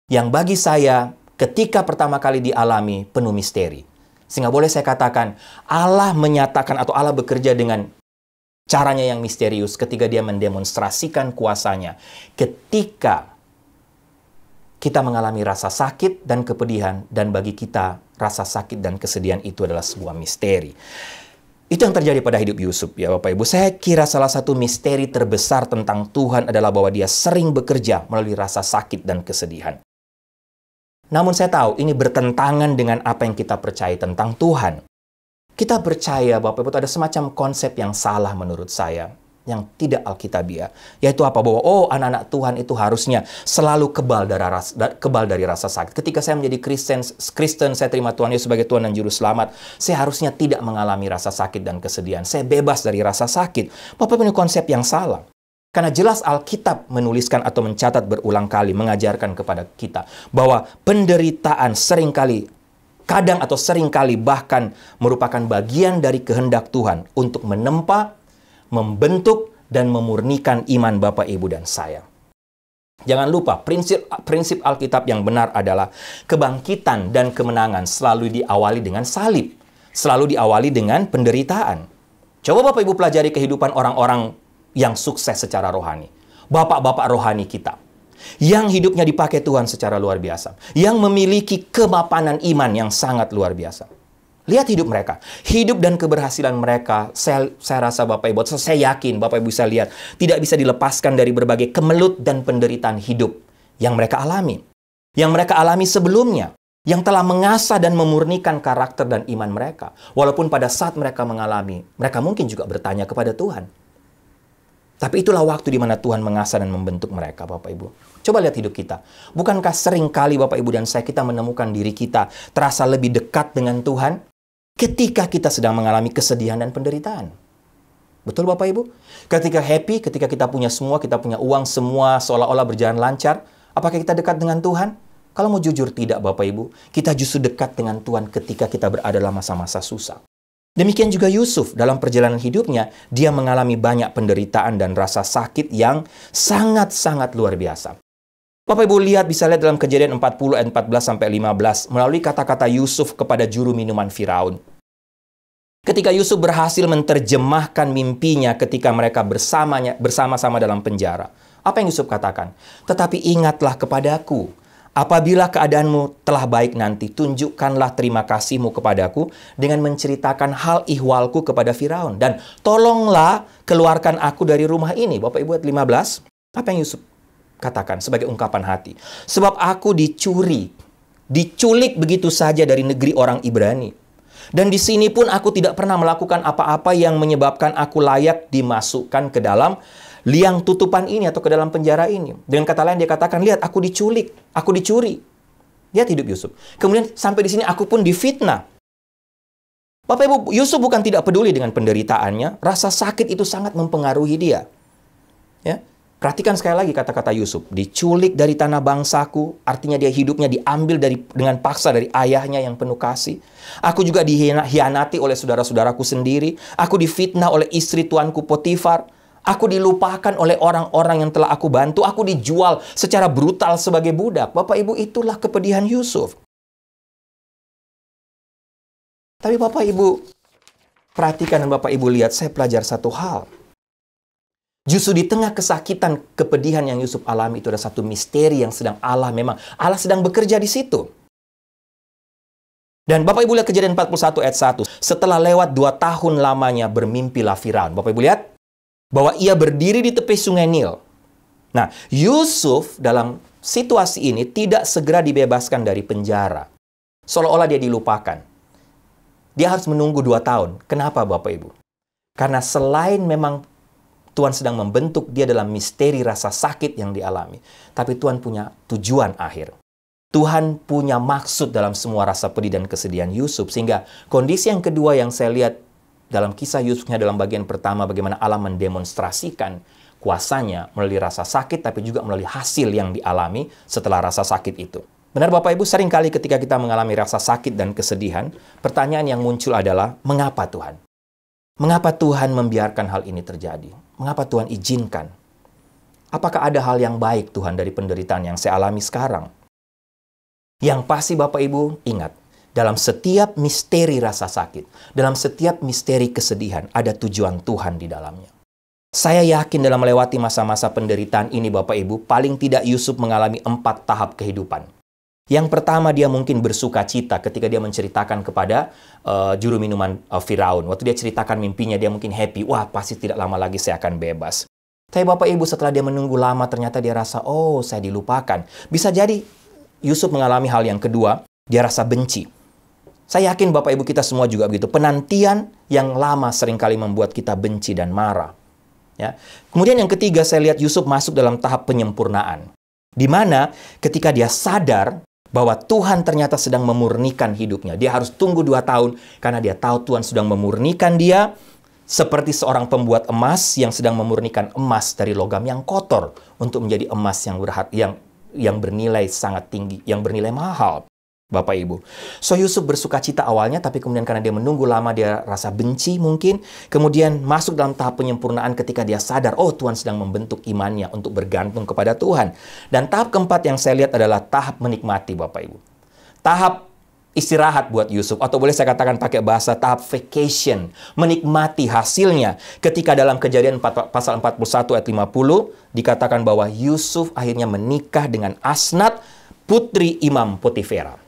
yang bagi saya ketika pertama kali dialami penuh misteri. Sehingga boleh saya katakan Allah menyatakan atau Allah bekerja dengan caranya yang misterius ketika dia mendemonstrasikan kuasanya ketika kita mengalami rasa sakit dan kepedihan, dan bagi kita rasa sakit dan kesedihan itu adalah sebuah misteri. Itu yang terjadi pada hidup Yusuf ya Bapak Ibu. Saya kira salah satu misteri terbesar tentang Tuhan adalah bahwa dia sering bekerja melalui rasa sakit dan kesedihan. Namun saya tahu ini bertentangan dengan apa yang kita percaya tentang Tuhan. Kita percaya Bapak Ibu ada semacam konsep yang salah menurut saya, yang tidak alkitabiah, yaitu apa? Bahwa anak-anak Tuhan itu harusnya selalu kebal dari rasa sakit. Ketika saya menjadi Kristen, saya terima Tuhan Yesus sebagai Tuhan dan Juru Selamat, saya harusnya tidak mengalami rasa sakit dan kesedihan. Saya bebas dari rasa sakit. Bapak punya konsep yang salah. Karena jelas Alkitab menuliskan atau mencatat berulang kali, mengajarkan kepada kita bahwa penderitaan kadang atau seringkali bahkan merupakan bagian dari kehendak Tuhan untuk menempa, membentuk, dan memurnikan iman Bapak, Ibu, dan saya. Jangan lupa, prinsip Alkitab yang benar adalah kebangkitan dan kemenangan selalu diawali dengan salib. Selalu diawali dengan penderitaan. Coba Bapak Ibu pelajari kehidupan orang-orang yang sukses secara rohani. Bapak-bapak rohani kita. Yang hidupnya dipakai Tuhan secara luar biasa. Yang memiliki kemapanan iman yang sangat luar biasa. Lihat hidup mereka. Hidup dan keberhasilan mereka, saya rasa Bapak Ibu, saya yakin Bapak Ibu bisa lihat, tidak bisa dilepaskan dari berbagai kemelut dan penderitaan hidup yang mereka alami. Yang mereka alami sebelumnya. Yang telah mengasah dan memurnikan karakter dan iman mereka. Walaupun pada saat mereka mengalami, mereka mungkin juga bertanya kepada Tuhan. Tapi itulah waktu di mana Tuhan mengasah dan membentuk mereka, Bapak Ibu. Coba lihat hidup kita. Bukankah sering kali Bapak Ibu dan saya, kita menemukan diri kita terasa lebih dekat dengan Tuhan ketika kita sedang mengalami kesedihan dan penderitaan? Betul Bapak Ibu? Ketika happy, ketika kita punya semua, kita punya uang, semua seolah-olah berjalan lancar, apakah kita dekat dengan Tuhan? Kalau mau jujur tidak Bapak Ibu, kita justru dekat dengan Tuhan ketika kita berada dalam masa-masa susah. Demikian juga Yusuf, dalam perjalanan hidupnya, dia mengalami banyak penderitaan dan rasa sakit yang sangat-sangat luar biasa. Bapak Ibu bisa lihat dalam Kejadian 40 ayat 14-15, melalui kata-kata Yusuf kepada juru minuman Firaun. Ketika Yusuf berhasil menerjemahkan mimpinya ketika mereka bersama-sama dalam penjara. Apa yang Yusuf katakan? Tetapi ingatlah kepadaku, apabila keadaanmu telah baik nanti, tunjukkanlah terima kasihmu kepadaku dengan menceritakan hal ihwalku kepada Firaun. Dan tolonglah keluarkan aku dari rumah ini. Bapak Ibu ayat 15, apa yang Yusuf katakan sebagai ungkapan hati? Sebab aku diculik begitu saja dari negeri orang Ibrani. Dan di sini pun aku tidak pernah melakukan apa-apa yang menyebabkan aku layak dimasukkan ke dalam liang tutupan ini atau ke dalam penjara ini. Dengan kata lain dia katakan, lihat aku diculik, aku dicuri. Lihat hidup Yusuf. Kemudian sampai di sini aku pun difitnah. Bapak Ibu, Yusuf bukan tidak peduli dengan penderitaannya, rasa sakit itu sangat mempengaruhi dia. Ya. Perhatikan sekali lagi kata-kata Yusuf. Diculik dari tanah bangsaku, artinya dia hidupnya diambil dengan paksa dari ayahnya yang penuh kasih. Aku juga dihianati oleh saudara-saudaraku sendiri. Aku difitnah oleh istri tuanku Potifar. Aku dilupakan oleh orang-orang yang telah aku bantu. Aku dijual secara brutal sebagai budak. Bapak Ibu, itulah kepedihan Yusuf. Tapi Bapak Ibu, perhatikan dan Bapak Ibu lihat, saya pelajar satu hal. Justru di tengah kesakitan, kepedihan yang Yusuf alami itu ada satu misteri yang sedang Allah sedang bekerja di situ. Dan Bapak Ibu lihat Kejadian 41 ayat 1. Setelah lewat 2 tahun lamanya bermimpilah Firaun. Bapak Ibu lihat bahwa ia berdiri di tepi sungai Nil. Nah, Yusuf dalam situasi ini tidak segera dibebaskan dari penjara. Seolah-olah dia dilupakan. Dia harus menunggu 2 tahun. Kenapa Bapak Ibu? Karena selain memang Tuhan sedang membentuk dia dalam misteri rasa sakit yang dialami. Tapi Tuhan punya tujuan akhir. Tuhan punya maksud dalam semua rasa pedih dan kesedihan Yusuf. Sehingga kondisi yang kedua yang saya lihat dalam kisah Yusufnya dalam bagian pertama, bagaimana Allah mendemonstrasikan kuasanya melalui rasa sakit, tapi juga melalui hasil yang dialami setelah rasa sakit itu. Benar Bapak Ibu, seringkali ketika kita mengalami rasa sakit dan kesedihan, pertanyaan yang muncul adalah, mengapa Tuhan? Mengapa Tuhan membiarkan hal ini terjadi? Mengapa Tuhan izinkan? Apakah ada hal yang baik Tuhan dari penderitaan yang saya alami sekarang? Yang pasti Bapak Ibu ingat, dalam setiap misteri rasa sakit, dalam setiap misteri kesedihan, ada tujuan Tuhan di dalamnya. Saya yakin dalam melewati masa-masa penderitaan ini Bapak Ibu, paling tidak Yusuf mengalami 4 tahap kehidupan. Yang pertama, dia mungkin bersuka cita ketika dia menceritakan kepada juru minuman Firaun. Waktu dia ceritakan mimpinya, dia mungkin happy. Wah, pasti tidak lama lagi saya akan bebas. Tapi Bapak Ibu, setelah dia menunggu lama, ternyata dia rasa, oh, saya dilupakan. Bisa jadi Yusuf mengalami hal yang kedua, dia rasa benci. Saya yakin Bapak Ibu kita semua juga begitu. Penantian yang lama seringkali membuat kita benci dan marah. Ya. Kemudian yang ketiga, saya lihat Yusuf masuk dalam tahap penyempurnaan. Di mana ketika dia sadar bahwa Tuhan ternyata sedang memurnikan hidupnya. Dia harus tunggu 2 tahun karena dia tahu Tuhan sedang memurnikan dia seperti seorang pembuat emas yang sedang memurnikan emas dari logam yang kotor untuk menjadi emas yang bernilai sangat tinggi, yang bernilai mahal. Bapak Ibu. So Yusuf bersuka cita awalnya, tapi kemudian karena dia menunggu lama, dia rasa benci mungkin. Kemudian masuk dalam tahap penyempurnaan ketika dia sadar, oh Tuhan sedang membentuk imannya untuk bergantung kepada Tuhan. Dan tahap keempat yang saya lihat adalah tahap menikmati Bapak Ibu. Tahap istirahat buat Yusuf, atau boleh saya katakan pakai bahasa tahap vacation, menikmati hasilnya. Ketika dalam Kejadian pasal 41 ayat 50, dikatakan bahwa Yusuf akhirnya menikah dengan Asnat, putri Imam Potifera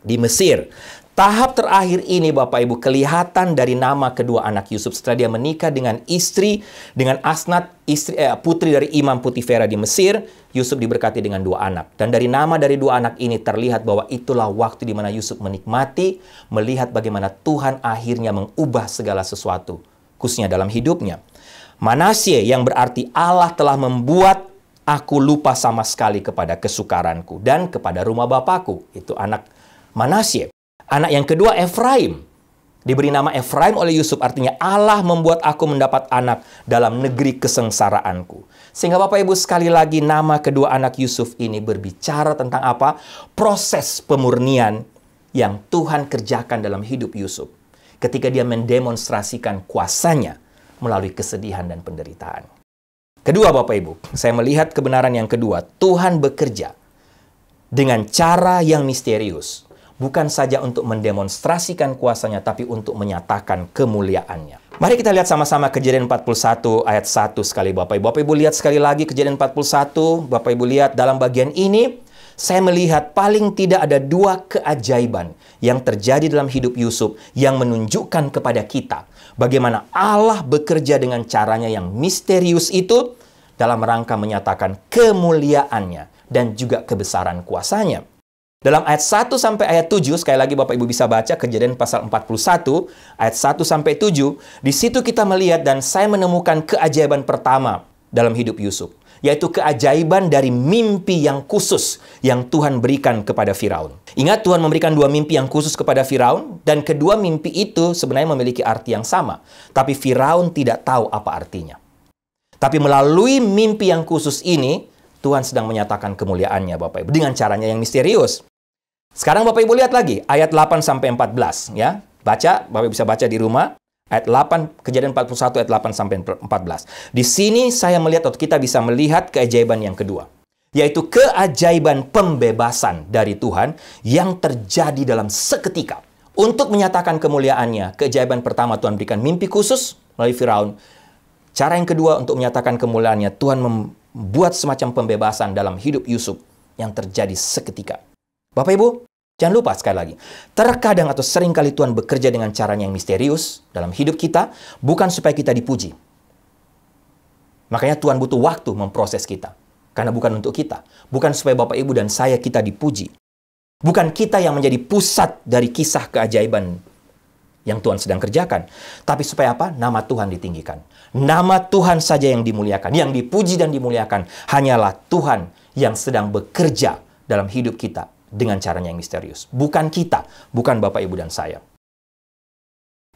di Mesir. Tahap terakhir ini Bapak Ibu kelihatan dari nama kedua anak Yusuf setelah dia menikah dengan Asnat, putri dari Imam Putifera di Mesir. Yusuf diberkati dengan 2 anak. Dan dari nama dari 2 anak ini terlihat bahwa itulah waktu di mana Yusuf menikmati, melihat bagaimana Tuhan akhirnya mengubah segala sesuatu, khususnya dalam hidupnya. Manasye yang berarti Allah telah membuat aku lupa sama sekali kepada kesukaranku dan kepada rumah bapakku. Itu anak Manasye. Anak yang kedua Efraim. Diberi nama Efraim oleh Yusuf, artinya Allah membuat aku mendapat anak dalam negeri kesengsaraanku. Sehingga Bapak Ibu sekali lagi nama kedua anak Yusuf ini berbicara tentang apa? Proses pemurnian yang Tuhan kerjakan dalam hidup Yusuf. Ketika dia mendemonstrasikan kuasanya melalui kesedihan dan penderitaan. Kedua Bapak Ibu, saya melihat kebenaran yang kedua. Tuhan bekerja dengan cara yang misterius. Bukan saja untuk mendemonstrasikan kuasanya, tapi untuk menyatakan kemuliaannya. Mari kita lihat sama-sama Kejadian 41 ayat 1 sekali Bapak Ibu. Bapak Ibu lihat sekali lagi Kejadian 41. Bapak Ibu lihat dalam bagian ini, saya melihat paling tidak ada 2 keajaiban yang terjadi dalam hidup Yusuf yang menunjukkan kepada kita bagaimana Allah bekerja dengan caranya yang misterius itu dalam rangka menyatakan kemuliaannya dan juga kebesaran kuasanya. Dalam ayat 1 sampai ayat 7, sekali lagi Bapak Ibu bisa baca Kejadian pasal 41, ayat 1 sampai 7. Di situ kita melihat dan saya menemukan keajaiban pertama dalam hidup Yusuf. Yaitu keajaiban dari mimpi yang khusus yang Tuhan berikan kepada Firaun. Ingat, Tuhan memberikan 2 mimpi yang khusus kepada Firaun. Dan kedua mimpi itu sebenarnya memiliki arti yang sama. Tapi Firaun tidak tahu apa artinya. Tapi melalui mimpi yang khusus ini, Tuhan sedang menyatakan kemuliaannya Bapak Ibu. Dengan caranya yang misterius. Sekarang Bapak Ibu lihat lagi ayat 8 sampai 14 ya. Baca, Bapak Ibu bisa baca di rumah. Ayat 8, Kejadian 41 ayat 8 sampai 14. Di sini saya melihat atau kita bisa melihat keajaiban yang kedua, yaitu keajaiban pembebasan dari Tuhan yang terjadi dalam seketika. Untuk menyatakan kemuliaannya, keajaiban pertama Tuhan berikan mimpi khusus melalui Firaun. Cara yang kedua untuk menyatakan kemuliaannya, Tuhan membuat semacam pembebasan dalam hidup Yusuf yang terjadi seketika. Bapak Ibu, jangan lupa sekali lagi, terkadang atau seringkali Tuhan bekerja dengan caranya yang misterius dalam hidup kita, bukan supaya kita dipuji. Makanya Tuhan butuh waktu memproses kita. Karena bukan untuk kita. Bukan supaya Bapak Ibu dan saya kita dipuji. Bukan kita yang menjadi pusat dari kisah keajaiban yang Tuhan sedang kerjakan. Tapi supaya apa? Nama Tuhan ditinggikan. Nama Tuhan saja yang dimuliakan. Yang dipuji dan dimuliakan hanyalah Tuhan yang sedang bekerja dalam hidup kita dengan caranya yang misterius. Bukan kita, bukan Bapak Ibu dan saya.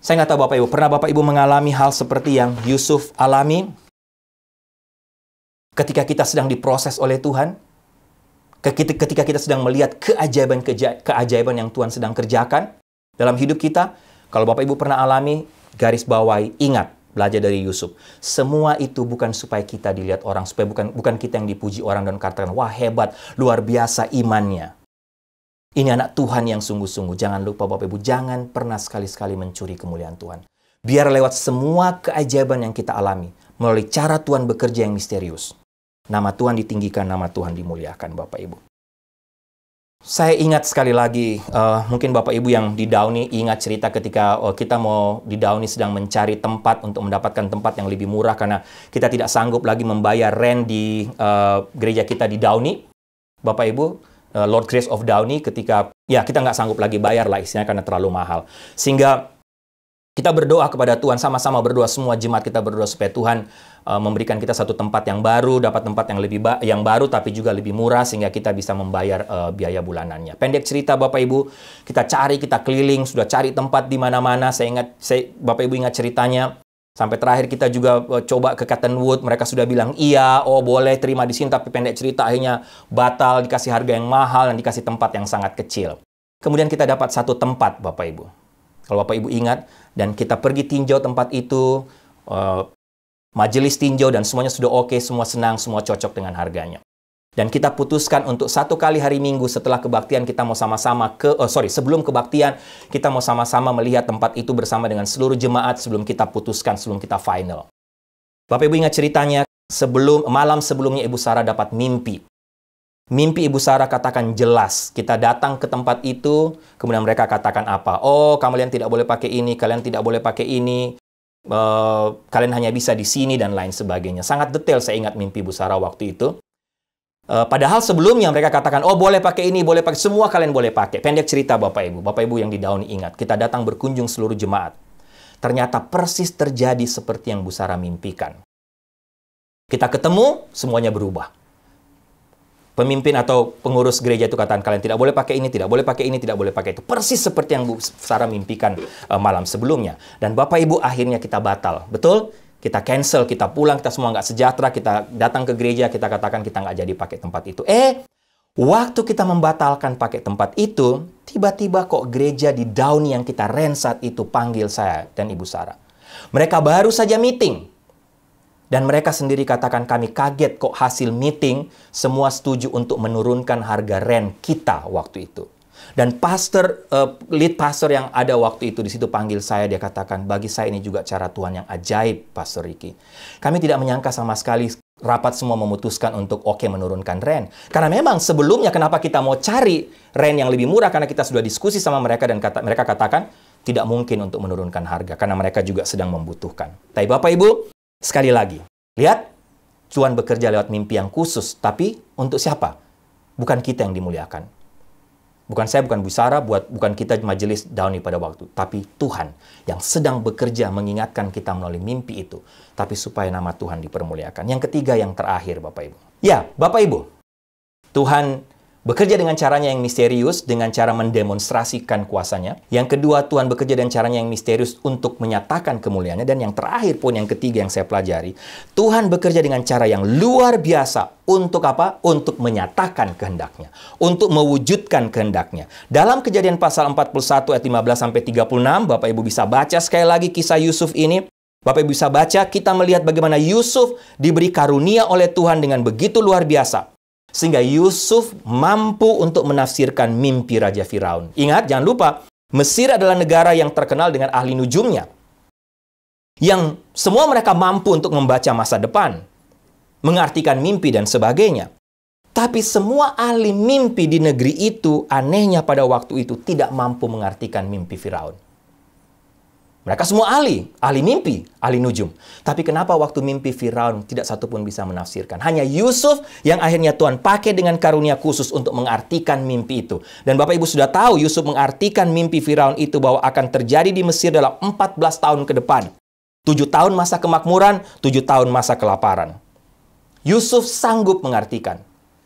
Saya nggak tahu Bapak Ibu, pernah Bapak Ibu mengalami hal seperti yang Yusuf alami? Ketika kita sedang diproses oleh Tuhan, ketika kita sedang melihat keajaiban yang Tuhan sedang kerjakan dalam hidup kita, kalau Bapak Ibu pernah alami, garis bawahi, ingat, belajar dari Yusuf. Semua itu bukan supaya kita dilihat orang, supaya bukan kita yang dipuji orang dan katakan, wah hebat, luar biasa imannya. Ini anak Tuhan yang sungguh-sungguh. Jangan lupa Bapak Ibu, jangan pernah sekali-sekali mencuri kemuliaan Tuhan. Biar lewat semua keajaiban yang kita alami, melalui cara Tuhan bekerja yang misterius, nama Tuhan ditinggikan, nama Tuhan dimuliakan Bapak Ibu. Saya ingat sekali lagi, mungkin Bapak Ibu yang di Downey ingat cerita ketika kita mau di Downey sedang mencari tempat untuk mendapatkan tempat yang lebih murah karena kita tidak sanggup lagi membayar rent di gereja kita di Downey. Bapak Ibu, Lord Grace of Downey ketika, ya kita nggak sanggup lagi bayar lah istilahnya karena terlalu mahal. Sehingga kita berdoa kepada Tuhan, sama-sama berdoa, semua jemaat kita berdoa supaya Tuhan memberikan kita satu tempat yang baru, dapat tempat yang baru tapi juga lebih murah sehingga kita bisa membayar biaya bulanannya. Pendek cerita Bapak Ibu, kita keliling, sudah cari tempat di mana-mana. Bapak Ibu ingat ceritanya. Sampai terakhir kita juga coba ke Cottonwood, mereka sudah bilang iya, oh boleh terima di sini, tapi pendek cerita akhirnya batal, dikasih harga yang mahal dan dikasih tempat yang sangat kecil. Kemudian kita dapat satu tempat Bapak Ibu. Kalau Bapak Ibu ingat, dan kita pergi tinjau tempat itu, majelis tinjau dan semuanya sudah oke, semua senang, semua cocok dengan harganya. Dan kita putuskan untuk 1 kali hari Minggu setelah kebaktian kita mau sama-sama sebelum kebaktian kita mau sama-sama melihat tempat itu bersama dengan seluruh jemaat sebelum kita putuskan, sebelum kita final. Bapak Ibu ingat ceritanya, malam sebelumnya Ibu Sarah dapat mimpi. Mimpi Ibu Sarah katakan jelas. Kita datang ke tempat itu, kemudian mereka katakan apa? Oh, kalian tidak boleh pakai ini, kalian tidak boleh pakai ini. Kalian hanya bisa di sini dan lain sebagainya. Sangat detail saya ingat mimpi Ibu Sarah waktu itu. Padahal sebelumnya mereka katakan, oh boleh pakai ini, boleh pakai, semua kalian boleh pakai. Pendek cerita Bapak Ibu yang di Dauni ingat. Kita datang berkunjung seluruh jemaat. Ternyata persis terjadi seperti yang Bu Sarah mimpikan. Kita ketemu, semuanya berubah. Pemimpin atau pengurus gereja itu katakan, kalian tidak boleh pakai ini, tidak boleh pakai ini, tidak boleh pakai itu. Persis seperti yang Bu Sarah mimpikan malam sebelumnya. Dan Bapak Ibu akhirnya kita batal. Betul? Kita cancel, kita pulang, kita semua nggak sejahtera, kita datang ke gereja, kita katakan kita nggak jadi pakai tempat itu. Waktu kita membatalkan pakai tempat itu, tiba-tiba kok gereja di Dauni yang kita rent saat itu panggil saya dan Ibu Sarah. Mereka baru saja meeting. Dan mereka sendiri katakan, kami kaget kok hasil meeting semua setuju untuk menurunkan harga rent kita waktu itu. Dan lead pastor yang ada waktu itu di situ panggil saya, dia katakan, bagi saya ini juga cara Tuhan yang ajaib, Pastor Ricky. Kami tidak menyangka sama sekali rapat semua memutuskan untuk menurunkan rent. Karena memang sebelumnya kenapa kita mau cari rent yang lebih murah, karena kita sudah diskusi sama mereka dan mereka katakan tidak mungkin untuk menurunkan harga karena mereka juga sedang membutuhkan. Tapi Bapak Ibu, sekali lagi, lihat, Tuhan bekerja lewat mimpi yang khusus, tapi untuk siapa? Bukan kita yang dimuliakan. Bukan saya, bukan Bu Sarah, bukan kita majelis Dauni pada waktu, tapi Tuhan yang sedang bekerja mengingatkan kita melalui mimpi itu, tapi supaya nama Tuhan dipermuliakan. Yang ketiga, yang terakhir, Bapak Ibu. Ya, Bapak Ibu, Tuhan bekerja dengan caranya yang misterius, dengan cara mendemonstrasikan kuasanya. Yang kedua, Tuhan bekerja dengan caranya yang misterius untuk menyatakan kemuliaannya. Dan yang terakhir, poin yang ketiga yang saya pelajari, Tuhan bekerja dengan cara yang luar biasa. Untuk apa? Untuk menyatakan kehendaknya. Untuk mewujudkan kehendaknya. Dalam Kejadian pasal 41 ayat 15-36, Bapak Ibu bisa baca sekali lagi kisah Yusuf ini. Bapak Ibu bisa baca, kita melihat bagaimana Yusuf diberi karunia oleh Tuhan dengan begitu luar biasa. Sehingga Yusuf mampu untuk menafsirkan mimpi Raja Firaun. Ingat, jangan lupa, Mesir adalah negara yang terkenal dengan ahli nujumnya. Yang semua mereka mampu untuk membaca masa depan, mengartikan mimpi dan sebagainya. Tapi semua ahli mimpi di negeri itu, anehnya pada waktu itu, tidak mampu mengartikan mimpi Firaun. Mereka semua ahli mimpi, ahli nujum. Tapi kenapa waktu mimpi Firaun tidak satu pun bisa menafsirkan? Hanya Yusuf yang akhirnya Tuhan pakai dengan karunia khusus untuk mengartikan mimpi itu. Dan Bapak Ibu sudah tahu Yusuf mengartikan mimpi Firaun itu bahwa akan terjadi di Mesir dalam 14 tahun ke depan. 7 tahun masa kemakmuran, 7 tahun masa kelaparan. Yusuf sanggup mengartikan.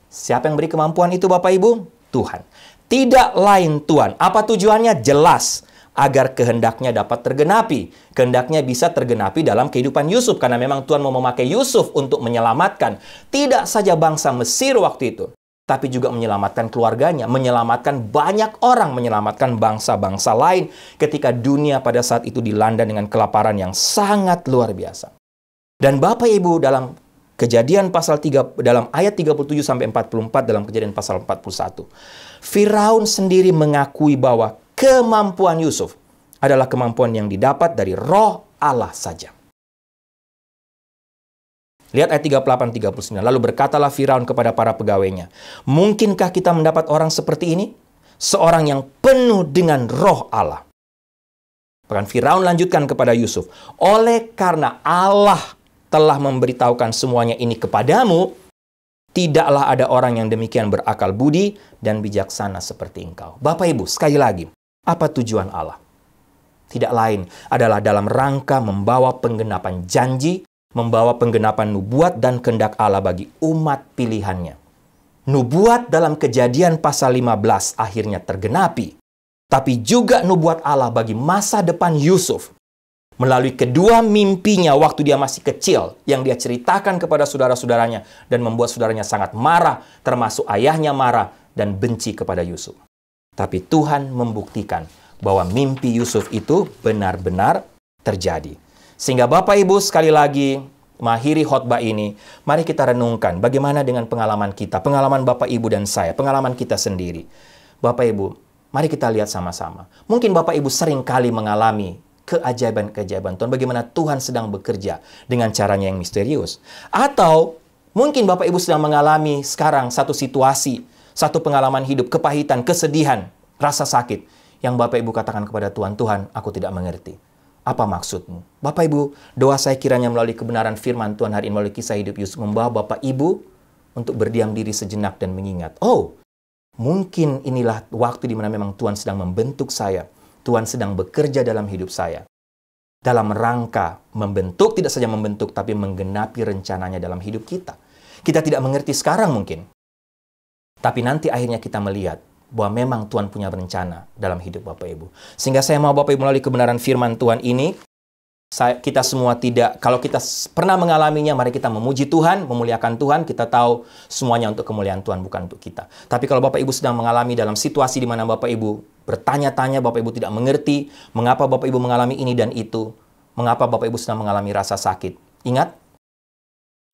Siapa yang beri kemampuan itu Bapak Ibu? Tuhan. Tidak lain Tuhan. Apa tujuannya? Jelas. Agar kehendaknya dapat tergenapi. Kehendaknya bisa tergenapi dalam kehidupan Yusuf. Karena memang Tuhan mau memakai Yusuf untuk menyelamatkan. Tidak saja bangsa Mesir waktu itu. Tapi juga menyelamatkan keluarganya. Menyelamatkan banyak orang. Menyelamatkan bangsa-bangsa lain. Ketika dunia pada saat itu dilanda dengan kelaparan yang sangat luar biasa. Dan Bapak Ibu dalam Kejadian pasal 3, dalam ayat 37-44 dalam Kejadian pasal 41. Firaun sendiri mengakui bahwa kemampuan Yusuf adalah kemampuan yang didapat dari Roh Allah saja. Lihat ayat 38-39. Lalu berkatalah Firaun kepada para pegawainya, mungkinkah kita mendapat orang seperti ini? Seorang yang penuh dengan Roh Allah. Bahkan Firaun lanjutkan kepada Yusuf, oleh karena Allah telah memberitahukan semuanya ini kepadamu, tidaklah ada orang yang demikian berakal budi dan bijaksana seperti engkau. Bapak Ibu, sekali lagi, apa tujuan Allah? Tidak lain adalah dalam rangka membawa penggenapan janji, membawa penggenapan nubuat dan kehendak Allah bagi umat pilihannya. Nubuat dalam Kejadian pasal 15 akhirnya tergenapi. Tapi juga nubuat Allah bagi masa depan Yusuf. Melalui kedua mimpinya waktu dia masih kecil, yang dia ceritakan kepada saudara-saudaranya dan membuat saudaranya sangat marah, termasuk ayahnya marah dan benci kepada Yusuf. Tapi Tuhan membuktikan bahwa mimpi Yusuf itu benar-benar terjadi. Sehingga Bapak Ibu sekali lagi mengakhiri khotbah ini, mari kita renungkan bagaimana dengan pengalaman kita, pengalaman Bapak Ibu dan saya, pengalaman kita sendiri. Bapak Ibu, mari kita lihat sama-sama. Mungkin Bapak Ibu sering kali mengalami keajaiban-keajaiban Tuhan, bagaimana Tuhan sedang bekerja dengan caranya yang misterius. Atau Mungkin Bapak Ibu sedang mengalami sekarang satu situasi, satu pengalaman hidup, kepahitan, kesedihan, rasa sakit. Yang Bapak Ibu katakan kepada Tuhan, Tuhan, aku tidak mengerti. Apa maksud-Mu? Bapak Ibu, doa saya kiranya melalui kebenaran firman Tuhan hari ini, melalui kisah hidup Yusuf, membawa Bapak Ibu untuk berdiam diri sejenak dan mengingat. Oh, mungkin inilah waktu di mana memang Tuhan sedang membentuk saya. Tuhan sedang bekerja dalam hidup saya. Dalam rangka membentuk, tidak saja membentuk, tapi menggenapi rencananya dalam hidup kita. Kita tidak mengerti sekarang mungkin. Tapi nanti akhirnya kita melihat bahwa memang Tuhan punya rencana dalam hidup Bapak Ibu. Sehingga saya mau Bapak Ibu melalui kebenaran firman Tuhan ini, kita semua tidak, kalau kita pernah mengalaminya, mari kita memuji Tuhan, memuliakan Tuhan, kita tahu semuanya untuk kemuliaan Tuhan, bukan untuk kita. Tapi kalau Bapak Ibu sedang mengalami dalam situasi di mana Bapak Ibu bertanya-tanya, Bapak Ibu tidak mengerti, mengapa Bapak Ibu mengalami ini dan itu, mengapa Bapak Ibu sedang mengalami rasa sakit. Ingat,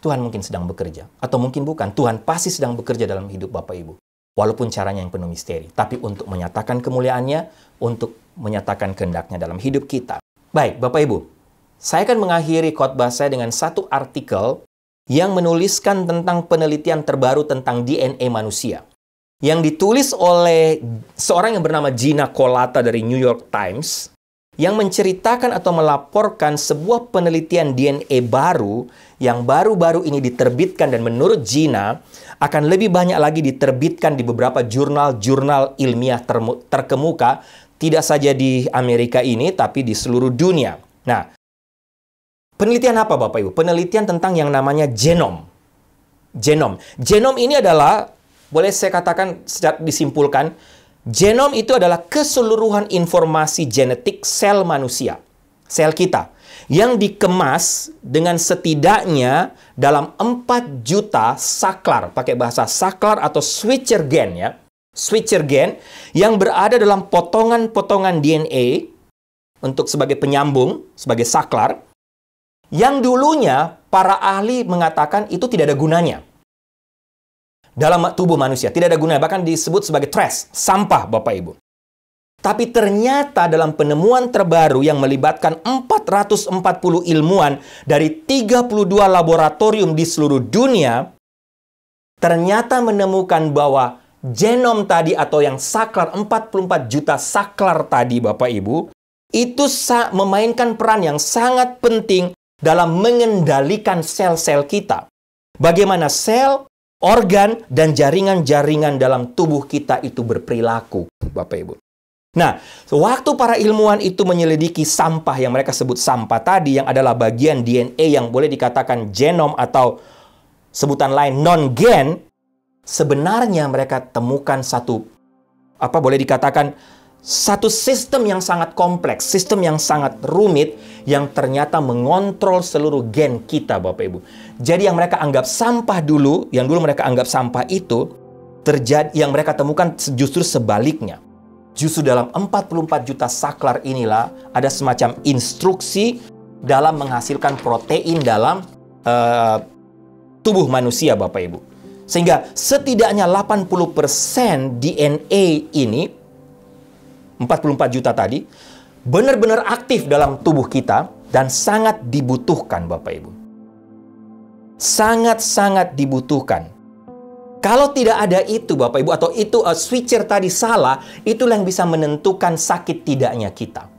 Tuhan mungkin sedang bekerja, atau mungkin bukan. Tuhan pasti sedang bekerja dalam hidup Bapak Ibu. Walaupun caranya yang penuh misteri, tapi untuk menyatakan kemuliaannya, untuk menyatakan kehendaknya dalam hidup kita. Baik, Bapak Ibu, saya akan mengakhiri khotbah saya dengan satu artikel yang menuliskan tentang penelitian terbaru tentang DNA manusia. Yang ditulis oleh seorang yang bernama Gina Kolata dari New York Times, yang menceritakan atau melaporkan sebuah penelitian DNA baru yang baru-baru ini diterbitkan, dan menurut Gina akan lebih banyak lagi diterbitkan di beberapa jurnal-jurnal ilmiah terkemuka, tidak saja di Amerika ini, tapi di seluruh dunia. Nah, penelitian apa Bapak Ibu? Penelitian tentang yang namanya genom. Genom ini adalah, boleh saya katakan secara disimpulkan, genom itu adalah keseluruhan informasi genetik sel manusia, sel kita, yang dikemas dengan setidaknya dalam 4 juta saklar, pakai bahasa saklar atau switcher gen ya. Switcher gen yang berada dalam potongan-potongan DNA untuk sebagai penyambung, sebagai saklar, yang dulunya para ahli mengatakan itu tidak ada gunanya dalam tubuh manusia, tidak ada gunanya, bahkan disebut sebagai trash, sampah Bapak Ibu. Tapi ternyata dalam penemuan terbaru yang melibatkan 440 ilmuwan dari 32 laboratorium di seluruh dunia, ternyata menemukan bahwa genom tadi atau yang saklar 44 juta saklar tadi Bapak Ibu, itu memainkan peran yang sangat penting dalam mengendalikan sel-sel kita. Bagaimana sel, organ, dan jaringan-jaringan dalam tubuh kita itu berperilaku, Bapak Ibu. Nah, waktu para ilmuwan itu menyelidiki sampah yang mereka sebut sampah tadi, yang adalah bagian DNA yang boleh dikatakan genom atau sebutan lain non-gen, sebenarnya mereka temukan satu, boleh dikatakan satu sistem yang sangat kompleks, sistem yang sangat rumit, yang ternyata mengontrol seluruh gen kita, Bapak Ibu. Jadi yang mereka anggap sampah dulu, yang dulu mereka anggap sampah itu, yang mereka temukan justru sebaliknya. Justru dalam 44 juta saklar inilah ada semacam instruksi dalam menghasilkan protein dalam tubuh manusia, Bapak Ibu. Sehingga setidaknya 80% DNA ini, 44 juta tadi, benar-benar aktif dalam tubuh kita dan sangat dibutuhkan, Bapak Ibu. Sangat-sangat dibutuhkan. Kalau tidak ada itu, Bapak Ibu, atau itu switcher tadi salah, itulah yang bisa menentukan sakit tidaknya kita.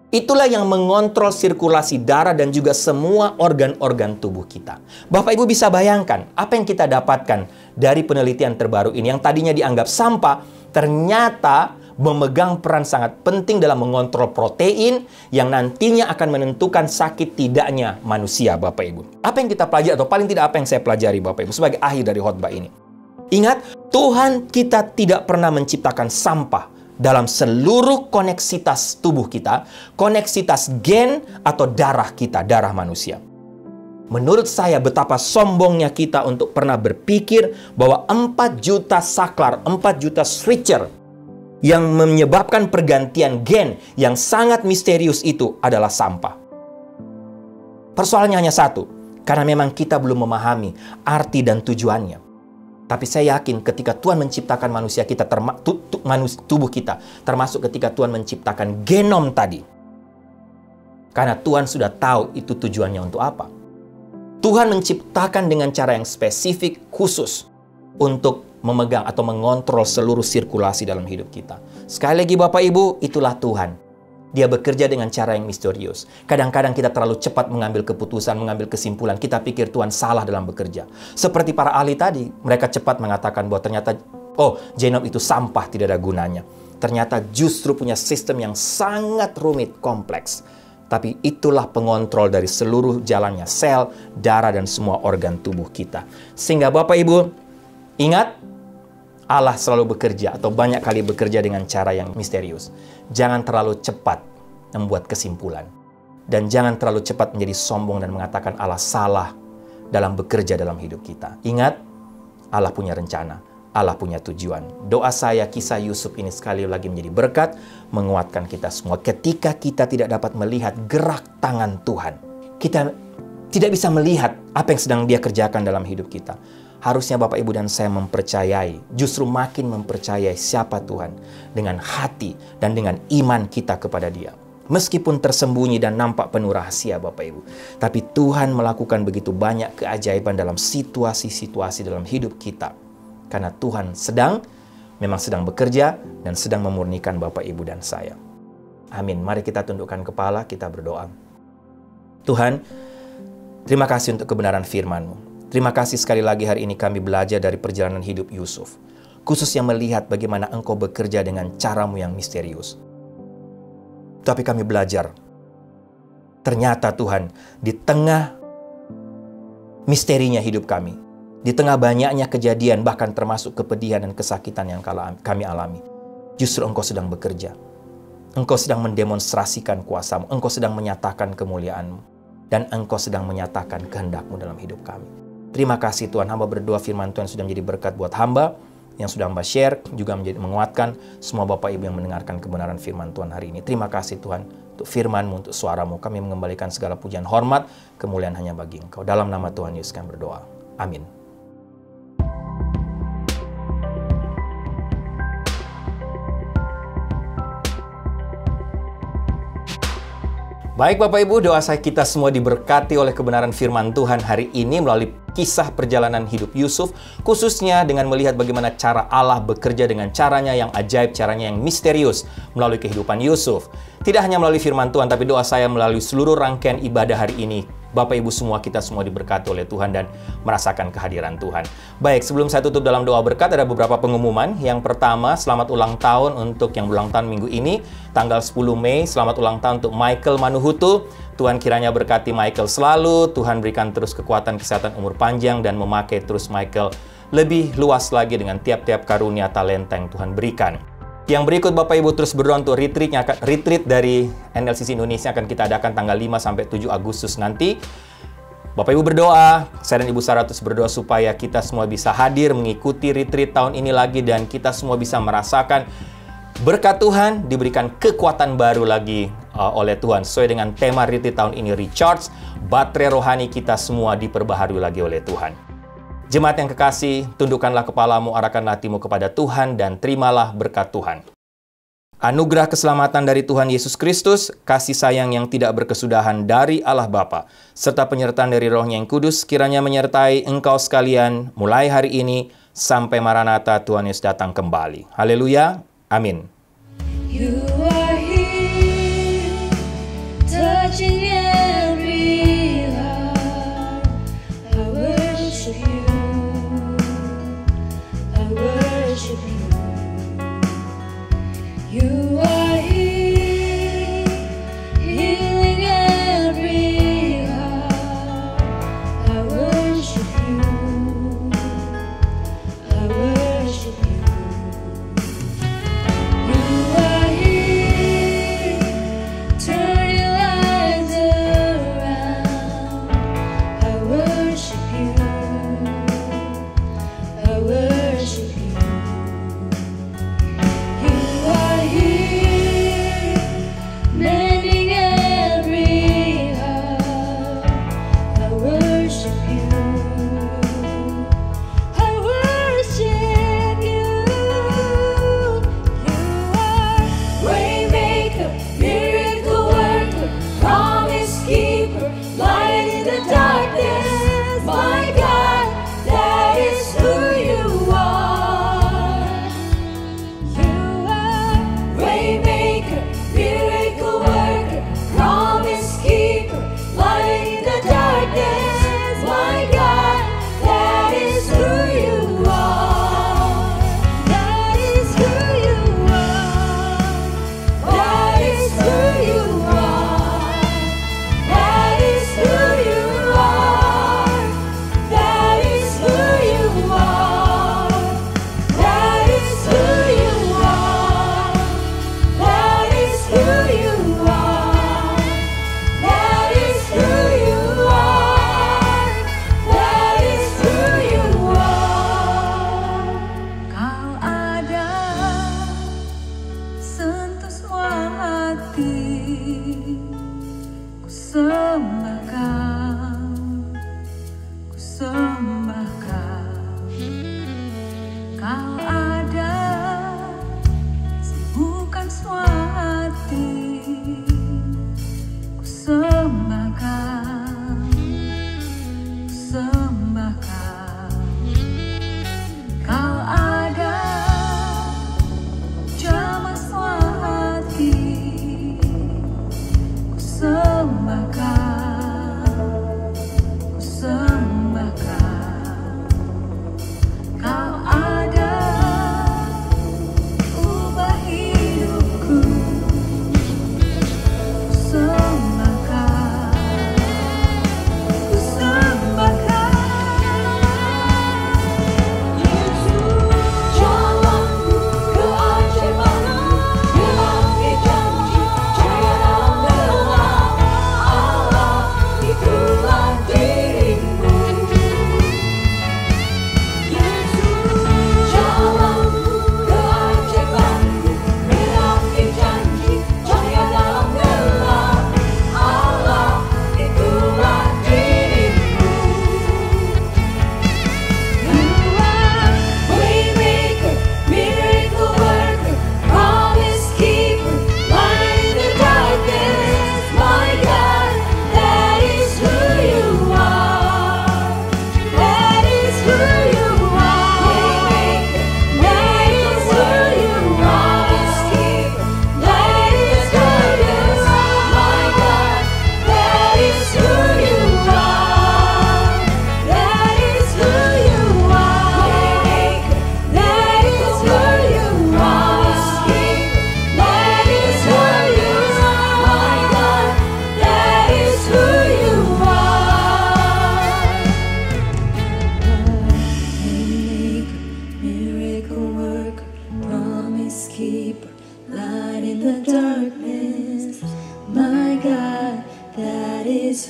Itulah yang mengontrol sirkulasi darah dan juga semua organ-organ tubuh kita. Bapak Ibu bisa bayangkan apa yang kita dapatkan dari penelitian terbaru ini, yang tadinya dianggap sampah, ternyata memegang peran sangat penting dalam mengontrol protein yang nantinya akan menentukan sakit tidaknya manusia, Bapak Ibu. Apa yang kita pelajari, atau paling tidak apa yang saya pelajari, Bapak Ibu, sebagai akhir dari khotbah ini. Ingat, Tuhan kita tidak pernah menciptakan sampah dalam seluruh koneksitas tubuh kita, koneksitas gen atau darah kita, darah manusia. Menurut saya betapa sombongnya kita untuk pernah berpikir bahwa 4 juta saklar, 4 juta switcher yang menyebabkan pergantian gen yang sangat misterius itu adalah sampah. Persoalannya hanya satu, karena memang kita belum memahami arti dan tujuannya. Tapi saya yakin ketika Tuhan menciptakan manusia kita, tubuh kita, termasuk ketika Tuhan menciptakan genom tadi. Karena Tuhan sudah tahu itu tujuannya untuk apa. Tuhan menciptakan dengan cara yang spesifik, khusus, untuk memegang atau mengontrol seluruh sirkulasi dalam hidup kita. Sekali lagi Bapak Ibu, itulah Tuhan. Dia bekerja dengan cara yang misterius. Kadang-kadang kita terlalu cepat mengambil keputusan, mengambil kesimpulan. Kita pikir Tuhan salah dalam bekerja. Seperti para ahli tadi, mereka cepat mengatakan bahwa ternyata, genom itu sampah, tidak ada gunanya. Ternyata justru punya sistem yang sangat rumit, kompleks. Tapi itulah pengontrol dari seluruh jalannya sel, darah, dan semua organ tubuh kita. Sehingga Bapak Ibu, ingat, Allah selalu bekerja atau banyak kali bekerja dengan cara yang misterius. Jangan terlalu cepat membuat kesimpulan. Dan jangan terlalu cepat menjadi sombong dan mengatakan Allah salah dalam bekerja dalam hidup kita. Ingat, Allah punya rencana. Allah punya tujuan. Doa saya, kisah Yusuf ini sekali lagi menjadi berkat, menguatkan kita semua. Ketika kita tidak dapat melihat gerak tangan Tuhan, kita tidak bisa melihat apa yang sedang Dia kerjakan dalam hidup kita. Harusnya Bapak, Ibu, dan saya mempercayai, justru makin mempercayai siapa Tuhan dengan hati dan dengan iman kita kepada Dia. Meskipun tersembunyi dan nampak penuh rahasia Bapak Ibu, tapi Tuhan melakukan begitu banyak keajaiban dalam situasi-situasi dalam hidup kita. Karena Tuhan memang sedang bekerja dan sedang memurnikan Bapak, Ibu, dan saya. Amin. Mari kita tundukkan kepala, kita berdoa. Tuhan, terima kasih untuk kebenaran firman-Mu. Terima kasih sekali lagi hari ini kami belajar dari perjalanan hidup Yusuf. Khususnya melihat bagaimana Engkau bekerja dengan cara-Mu yang misterius. Tapi kami belajar, ternyata Tuhan, di tengah misterinya hidup kami, di tengah banyaknya kejadian, bahkan termasuk kepedihan dan kesakitan yang kami alami, justru Engkau sedang bekerja. Engkau sedang mendemonstrasikan kuasa-Mu. Engkau sedang menyatakan kemuliaan-Mu. Dan Engkau sedang menyatakan kehendak-Mu dalam hidup kami. Terima kasih Tuhan. Hamba berdoa firman Tuhan sudah menjadi berkat buat hamba, yang sudah hamba share, juga menjadi menguatkan semua Bapak Ibu yang mendengarkan kebenaran firman Tuhan hari ini. Terima kasih Tuhan untuk firman-Mu, untuk suara-Mu. Kami mengembalikan segala pujian, hormat, kemuliaan hanya bagi Engkau. Dalam nama Tuhan Yesus kami berdoa. Amin. Baik Bapak Ibu, doa saya kita semua diberkati oleh kebenaran firman Tuhan hari ini melalui kisah perjalanan hidup Yusuf, khususnya dengan melihat bagaimana cara Allah bekerja dengan caranya yang ajaib, caranya yang misterius melalui kehidupan Yusuf. Tidak hanya melalui firman Tuhan, tapi doa saya melalui seluruh rangkaian ibadah hari ini. Bapak Ibu semua, kita semua diberkati oleh Tuhan dan merasakan kehadiran Tuhan. Baik, sebelum saya tutup dalam doa berkat, ada beberapa pengumuman. Yang pertama, selamat ulang tahun untuk yang berulang tahun minggu ini, tanggal 10 Mei. Selamat ulang tahun untuk Michael Manuhutu. Tuhan kiranya berkati Michael selalu. Tuhan berikan terus kekuatan, kesehatan, umur panjang, dan memakai terus Michael lebih luas lagi dengan tiap-tiap karunia talenta yang Tuhan berikan. Yang berikut Bapak Ibu terus berdoa untuk retreat dari NLCC Indonesia akan kita adakan tanggal 5 sampai 7 Agustus nanti. Bapak Ibu berdoa, saya dan Ibu Sarah terus berdoa supaya kita semua bisa hadir mengikuti retreat tahun ini lagi dan kita semua bisa merasakan berkat Tuhan, diberikan kekuatan baru lagi oleh Tuhan. Sesuai dengan tema retreat tahun ini, Recharge, baterai rohani kita semua diperbaharui lagi oleh Tuhan. Jemaat yang kekasih, tundukkanlah kepalamu, arahkanlah hatimu kepada Tuhan, dan terimalah berkat Tuhan. Anugerah keselamatan dari Tuhan Yesus Kristus, kasih sayang yang tidak berkesudahan dari Allah Bapa, serta penyertaan dari Roh-Nya yang kudus, kiranya menyertai engkau sekalian mulai hari ini sampai Maranatha Tuhan Yesus datang kembali. Haleluya. Amin.
You are here, touching every heart. I worship you. I worship you. You are here, healing every heart. I worship you. I worship you.
Miracle worker, promise keeper, light in the darkness.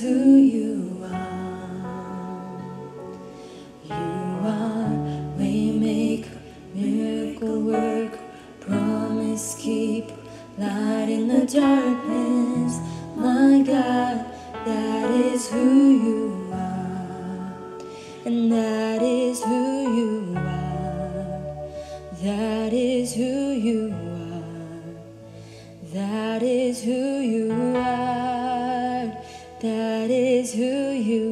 who you are. You are waymaker, miracle worker, promise keeper, light in the darkness. My God, that is who you are, and that is who you are. That is who you are. That is who you are. That is who you